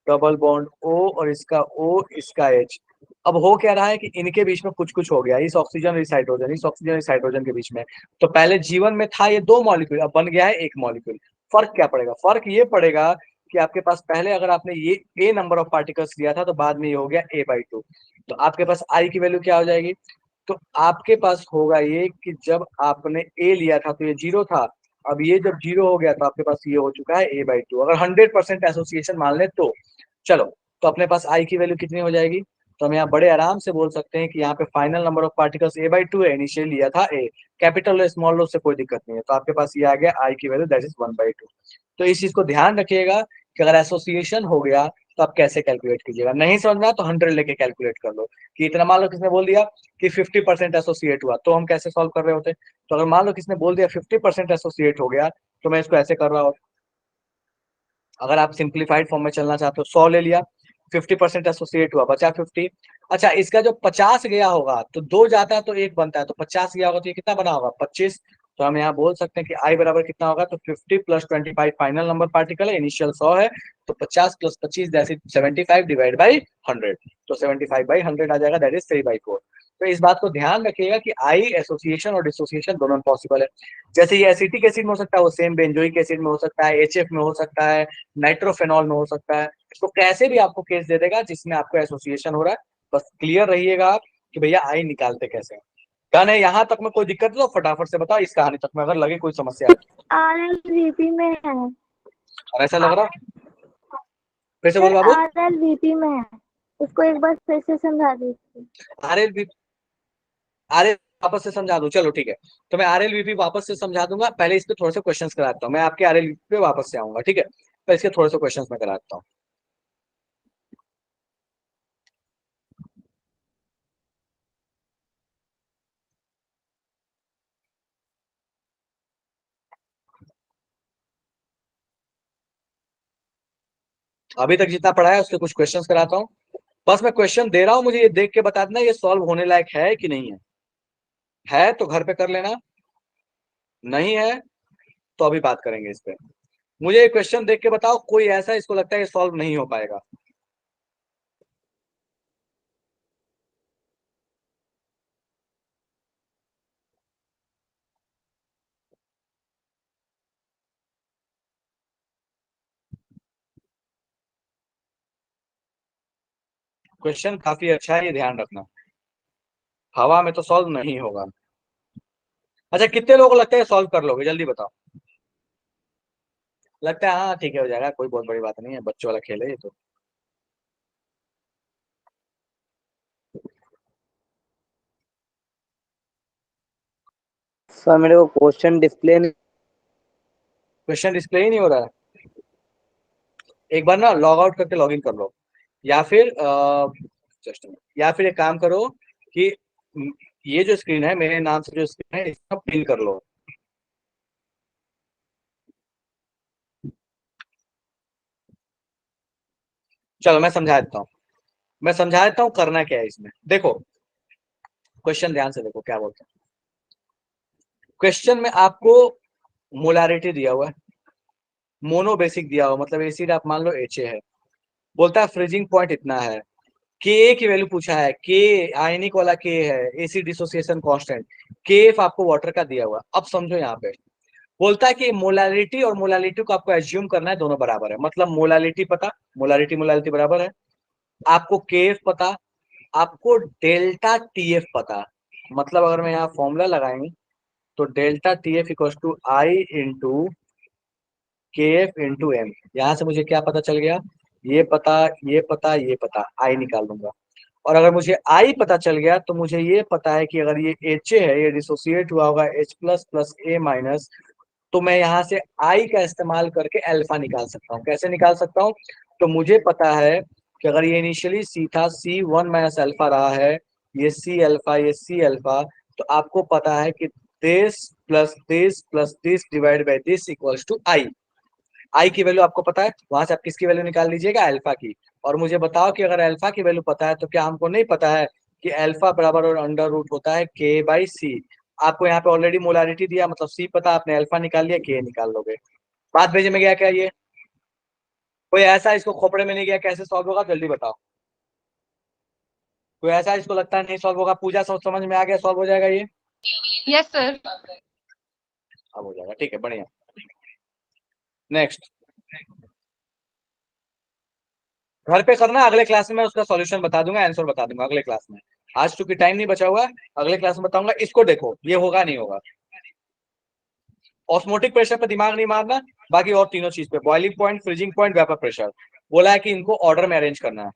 double bond O और इसका O इसका H। अब हो क्या रहा है कि इनके बीच में कुछ कुछ हो गया, इस ऑक्सीजन और इस हाइड्रोजन, इस ऑक्सीजन और इस हाइड्रोजन के बीच में। तो पहले जीवन में था ये दो मॉलिक्यूल, अब बन गया है एक मॉलिक्यूल। फर्क क्या पड़ेगा? फर्क ये पड़ेगा कि आपके पास पहले अगर आपने ये A नंबर ऑफ पार्टिकल्स लिया था तो बाद में ये हो गया A/2, तो आपके पास I की वैल्यू क्या हो जाएगी? तो आपके पास होगा ये कि जब आपने A लिया था तो ये 0 था, अब ये जब 0 हो गया तो आपके पास ये हो चुका है A/2। अगर 100% एसोसिएशन मान ले तो चलो, तो अपने पास I की वैल्यू कितनी हो जाएगी? तो हम यहाँ बड़े आराम से बोल सकते हैं कि यहाँ पे final number of particles A/2 है, इनिशियल लिया था A, कैपिटल स्मॉल लो से कोई दिक्कत नहीं है, तो आपके पास ये आ गया I की वैल्यू दैट इज 1/2। तो इस चीज को ध्यान रखिएगा कि अगर एसोसिएशन हो गया तो आप कैसे कैलकुलेट कीजिएगा। नहीं समझ में आया तो 100 लेके कैलकुलेट कर लो कि इतना। मान लो किसने बोल दिया कि 50% एसोसिएट हुआ, तो हम कैसे सॉल्व कर रहे होते? तो अगर मान लो किसने बोल दिया 50% एसोसिएट हो गया, तो मैं इसको ऐसे कर रहा हूँ। अगर आप सिंप्लीफाइड फॉर्म में चलना चाहते हो, 100 ले लिया, 50% एसोसिएट हुआ, बचा 50। अच्छा, इसका जो 50 गया होगा तो दो जाता है तो एक बनता है, तो 50 गया होगा तो ये कितना बना होगा? 25। तो हम यहाँ बोल सकते हैं कि I बराबर कितना होगा? तो 50 प्लस 25 फाइनल नंबर पार्टिकल है, इनिशियल 100 है, तो 50 plus 25 that is 75 divide by 100। तो 75/100 आ जाएगा, दैट इज 3/4। तो इस बात को ध्यान रखिएगा कि I एसोसिएशन और डिसोसिएशन दोनों में पॉसिबल है। जैसे ये एसिटिक एसिड में हो सकता है, वो सेम बेंजोइक एसिड में हो सकता है, HF में हो सकता है, नाइट्रोफेनॉल में हो सकता है। तो कैसे भी आपको केस दे देगा जिसमें आपको एसोसिएशन हो रहा है, बस क्लियर रहिएगा आप कि भैया आई निकालते कैसे हैं। डन है? यहाँ तक में कोई दिक्कत हो तो फटाफट से बताओ, इस कहानी तक में अगर लगे कोई समस्या है। RLVP में है और ऐसा लग रहा फिर से बोल सर, बाबू। RLVP में है, उसको एक बार फिर से समझा दीजिए। RLV आरएल वापस से समझा दूं? चलो ठीक है, तो मैं RLVP वापस से समझा दूंगा। पहले इस पे थोड़े से क्वेश्चंस कराता हूँ, मैं आपके RLVP पे वापस से आऊंगा, ठीक है? तो इसके थोड़े से क्वेश्चंस मैं कराता हूँ। अभी तक जितना पढ़ा है उसके कुछ क्वेश्चंस कराता हूँ। बस मैं क्वेश्चन दे रहा हूँ, मुझे ये देख के बता देना ये सॉल्व होने लायक है कि नहीं है तो घर पे कर लेना, नहीं है तो अभी बात करेंगे इस पे। मुझे ये क्वेश्चन देख के बताओ कोई ऐसा इसको लगता है ये सॉल्व नहीं हो पाएगा। क्वेश्चन काफी अच्छा है, ये ध्यान रखना, हवा में तो सॉल्व नहीं होगा। अच्छा कितने लोगों को लगता है सॉल्व कर लोगे, जल्दी बताओ। लगता है हाँ ठीक है हो जाएगा, कोई बहुत बड़ी बात नहीं है, बच्चों वाला खेल है ये तो। सर मेरे को क्वेश्चन डिस्प्ले नहीं। क्वेश्चन डिस्प्ले ही नहीं हो रहा है, एक बार ना लॉग आउट करके लॉग इन कर लो, या फिर जस्ट या फिर एक काम करो कि ये जो स्क्रीन है मेरे नाम से जो स्क्रीन है इसको पिन कर लो। चलो मैं समझा देता हूँ करना क्या है इसमें। देखो क्वेश्चन ध्यान से देखो क्या बोलते हैं। क्वेश्चन में आपको मोलारिटी दिया हुआ है, मोनो बेसिक दिया हुआ, मतलब एसिड आप मान लो एच है, बोलता है फ्रीजिंग पॉइंट इतना है, के की वैल्यू पूछा है, के आयनिक वाला के है, एसिड डिसोसिएशन कांस्टेंट, के आपको वाटर का दिया हुआ। अब समझो यहाँ पे बोलता है कि मोलालिटी और मोलालिटी को आपको एज्यूम करना है दोनों बराबर है, मतलब मोलालिटी पता, मोलालिटी मोलालिटी बराबर है, आपको केएफ पता, आपको डेल्टा टीएफ पता। मतलब अगर मैं यहाँ फॉर्मूला लगाएंगे तो delta TF equal to I into K F into M. यहाँ से मुझे क्या पता चल गया, ये पता, ये पता, ये पता, आई निकाल दूंगा। और अगर मुझे आई पता चल गया तो मुझे ये पता है कि अगर ये एच है ये डिसोसिएट हुआ होगा एच प्लस प्लस ए माइनस, तो मैं यहाँ से आई का इस्तेमाल करके अल्फा निकाल सकता हूँ। कैसे निकाल सकता हूँ, तो मुझे पता है कि अगर ये इनिशियली सी था सी वन माइनस अल्फा रहा है, ये सी अल्फा ये सी अल्फा, तो आपको पता है कि this plus this divide by this equals to I. I की वैल्यू आपको पता है, वहां से आप किसकी वैल्यू निकाल लीजिएगा, अल्फा की। और मुझे बताओ कि अगर अल्फा की वैल्यू पता है तो क्या हमको नहीं पता है कि अल्फा बराबर और अंडर रूट होता है के बाई सी। आपको यहाँ पे ऑलरेडी मोलारिटी दिया, मतलब सी पता, आपने अल्फा निकाल लिया, के निकाल लोगे। बात भेजे में गया क्या ये, कोई ऐसा इसको खोपड़े में नहीं गया कैसे सॉल्व होगा, जल्दी बताओ। कोई ऐसा इसको लगता है नहीं सॉल्व होगा, पूजा सोच समझ में आ गया सॉल्व हो जाएगा ये। Yes sir. अब हो जाएगा, ठीक है बढ़िया। नेक्स्ट घर पे करना, अगले क्लास में मैं उसका सॉल्यूशन बता दूंगा, आंसर बता दूंगा अगले क्लास में। आज चूंकि टाइम नहीं बचा हुआ, अगले क्लास में बताऊंगा। इसको देखो ये होगा नहीं होगा। ऑस्मोटिक प्रेशर पे दिमाग नहीं मारना, बाकी और तीनों चीज पे, boiling point, freezing point, vapour pressure, बोला है कि इनको ऑर्डर में अरेंज करना है।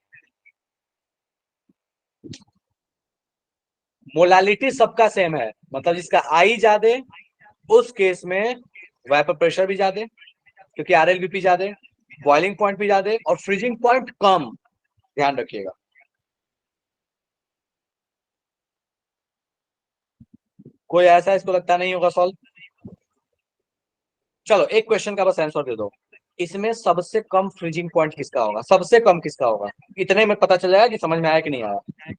मोलालिटी सबका सेम है, मतलब जिसका आई ज्यादा उस केस में वेपर प्रेशर भी ज्यादा, क्योंकि आरएलबीपी ज्यादा, बॉइलिंग पॉइंट भी ज्यादा और फ्रीजिंग पॉइंट कम, ध्यान रखिएगा। कोई ऐसा इसको लगता नहीं होगा सॉल्व। चलो एक क्वेश्चन का बस आंसर दे दो, इसमें सबसे कम फ्रीजिंग पॉइंट किसका होगा, सबसे कम किसका होगा, इतने में पता चल जाएगा कि समझ में आया कि नहीं आया।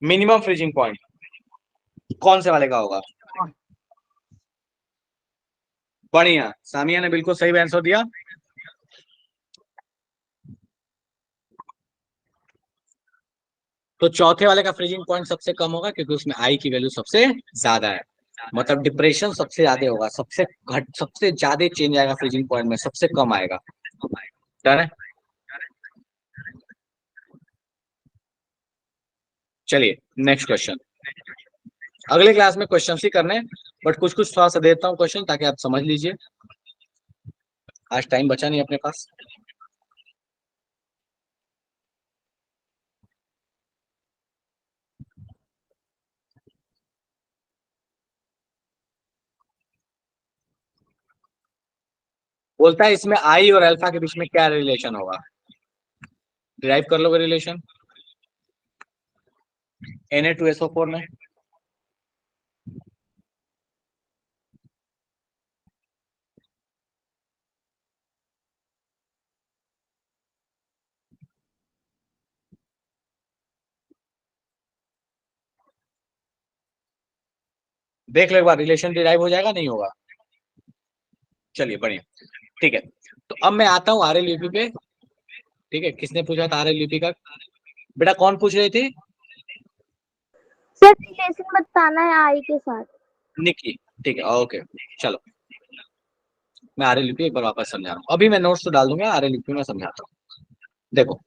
मिनिमम फ्रीजिंग पॉइंट कौन से वाले का होगा। बढ़िया, सामिया ने बिल्कुल सही आंसर दिया। तो चौथे वाले का फ्रीजिंग पॉइंट सबसे कम होगा क्योंकि उसमें आई की वैल्यू सबसे ज्यादा है, मतलब डिप्रेशन सबसे ज्यादा होगा, सबसे ज्यादा चेंज आएगा फ्रीजिंग पॉइंट में, सबसे कम आएगा। डन है। चलिए नेक्स्ट क्वेश्चन, अगले क्लास में क्वेश्चन ही करने, बट कुछ कुछ थोड़ा सा देता हूँ क्वेश्चन ताकि आप समझ लीजिए, आज टाइम बचा नहीं अपने पास। बोलता है इसमें आई और अल्फा के बीच में क्या रिलेशन होगा, डिराइव कर लोगे रिलेशन। Na2SO4 में देख लो एक बार, रिलेशन डिराइव हो जाएगा नहीं होगा? चलिए बढ़िया, ठीक है। तो अब मैं आता हूँ RLUP पे। ठीक है, किसने पूछा था RLUP का? बेटा कौन पूछ रहे थे? सर रिलेशन बताना है आई के साथ। निकी, ठीक है, ओके। चलो मैं RLUP एक बार वापस समझा रहा हूँ, अभी मैं नोट्स तो डाल दूंगा, RLUP में समझाता हूँ। देखो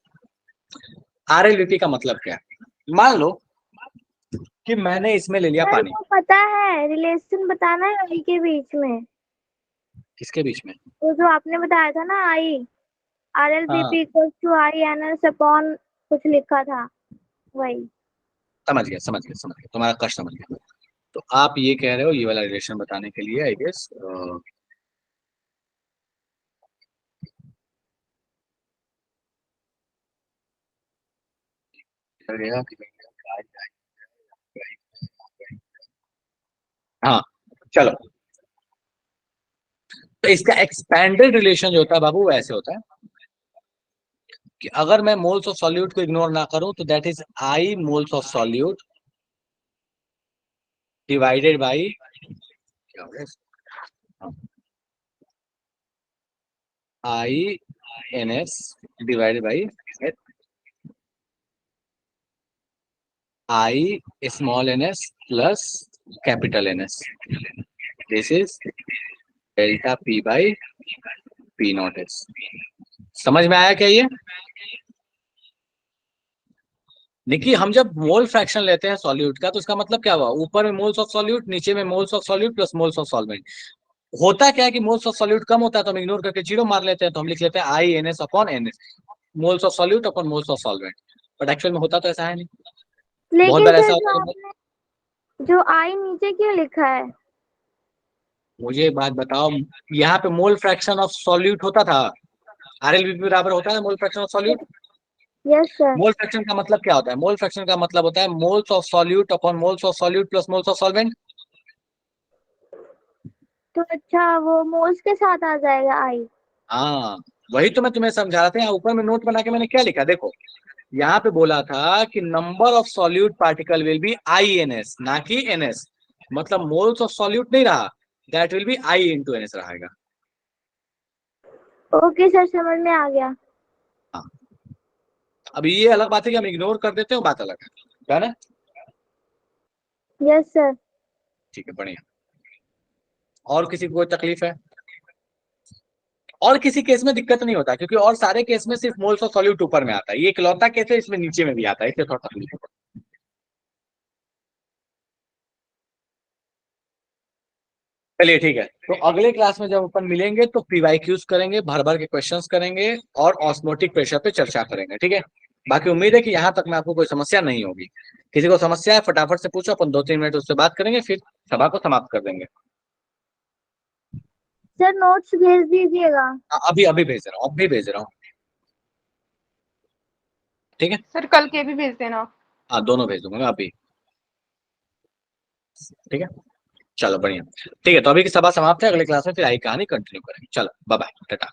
RLUP का मतलब क्या है। मान लो कि मैंने इसमें ले लिया सर पानी। वो पता है, रिलेशन बताना है आई के बीच में। किसके बीच में? वो जो आपने बताया था ना, आई हाँ RLBP equals to I NS upon कुछ लिखा था, वही। समझ गया, समझ गया, समझ गया, तुम्हारा कष्ट समझ गया। तो आप ये कह रहे हो ये वाला रिलेशन बताने के लिए, आई गेस हाँ चलो। तो इसका एक्सपेंडेड रिलेशन जो होता है बाबू, वैसे होता है कि अगर मैं मोल्स ऑफ सॉल्यूट को इग्नोर ना करूं तो that is I moles of solute divided by I NS divided by I small NS plus capital NS। This is delta P by P0S। समझ में आया क्या ये? देखिए हम जब मोल फ्रैक्शन लेते हैं सॉल्यूट का तो उसका मतलब क्या हुआ, ऊपर में मोल्स ऑफ सॉल्यूट, नीचे में moles of solute plus moles of solvent. होता क्या है कि मोल्स ऑफ सॉल्यूट कम होता है तो हम इग्नोर करके जीरो मार लेते हैं, तो हम लिख लेते हैं आई NS upon NS, moles of solute upon moles of solvent. But actual में होता तो ऐसा है नहीं। बहुत लेकिन बार सर ऐसा जो होता है। आपने जो आई नीचे क्यों लिखा है? मुझे एक बात बताओ, यहाँ पे मोल फ्रैक्शन ऑफ सॉल्यूट होता था, RLBP बराबर होता है mole fraction of solute. Yes sir. Mole fraction का मतलब क्या होता है? मोल फ्रैक्शन का मतलब होता है moles of solute upon moles of solute plus moles of solvent. तो अच्छा वो मोल्स के साथ आ जाएगा आई। हाँ वही तो मैं तुम्हें समझा रहा था। यहाँ ऊपर में नोट बना के मैंने क्या लिखा देखो, यहाँ पे बोला था कि number of solute particle will be INS, ना कि NS। मतलब मोल्स ऑफ सॉल्यूट नहीं रहा, that will be I into NS रहेगा। ओके सर, समझ में आ गया। हाँ अब ये अलग बात है कि हम इग्नोर कर देते हो, बात अलग है ना? Yes sir. ठीक है बढ़िया। और किसी को कोई तकलीफ है? और किसी केस में दिक्कत नहीं होता क्योंकि और सारे केस में सिर्फ मोल्स ऑफ सॉल्यूट ऊपर में आता है, ये इकलौता केस है इसमें नीचे में भी आता है, इसलिए थोड़ा तकलीफ है। चलिए ठीक है, तो अगले क्लास में जब अपन मिलेंगे तो PYQs करेंगे, भर भर के क्वेश्चंस करेंगे और ऑस्मोटिक प्रेशर पे चर्चा करेंगे, ठीक है? बाकी उम्मीद है कि यहाँ तक में आपको कोई समस्या नहीं होगी। किसी को समस्या है फटाफट से पूछो, अपन 2-3 मिनट उससे बात करेंगे फिर सभा को समाप्त कर देंगे। सर नोट्स भेज दीजिएगा। अभी अभी भेज रहा हूँ, अभी भेज रहा हूँ, ठीक है? सर कल के भी भेज देना। हाँ दोनों भेज दूंगा अभी, ठीक है? चलो बढ़िया, ठीक है। तो अभी की सभा समाप्त है, अगले क्लास में फिर आई कहानी कंटिन्यू करेंगे। चलो बाय बाय, टाटा।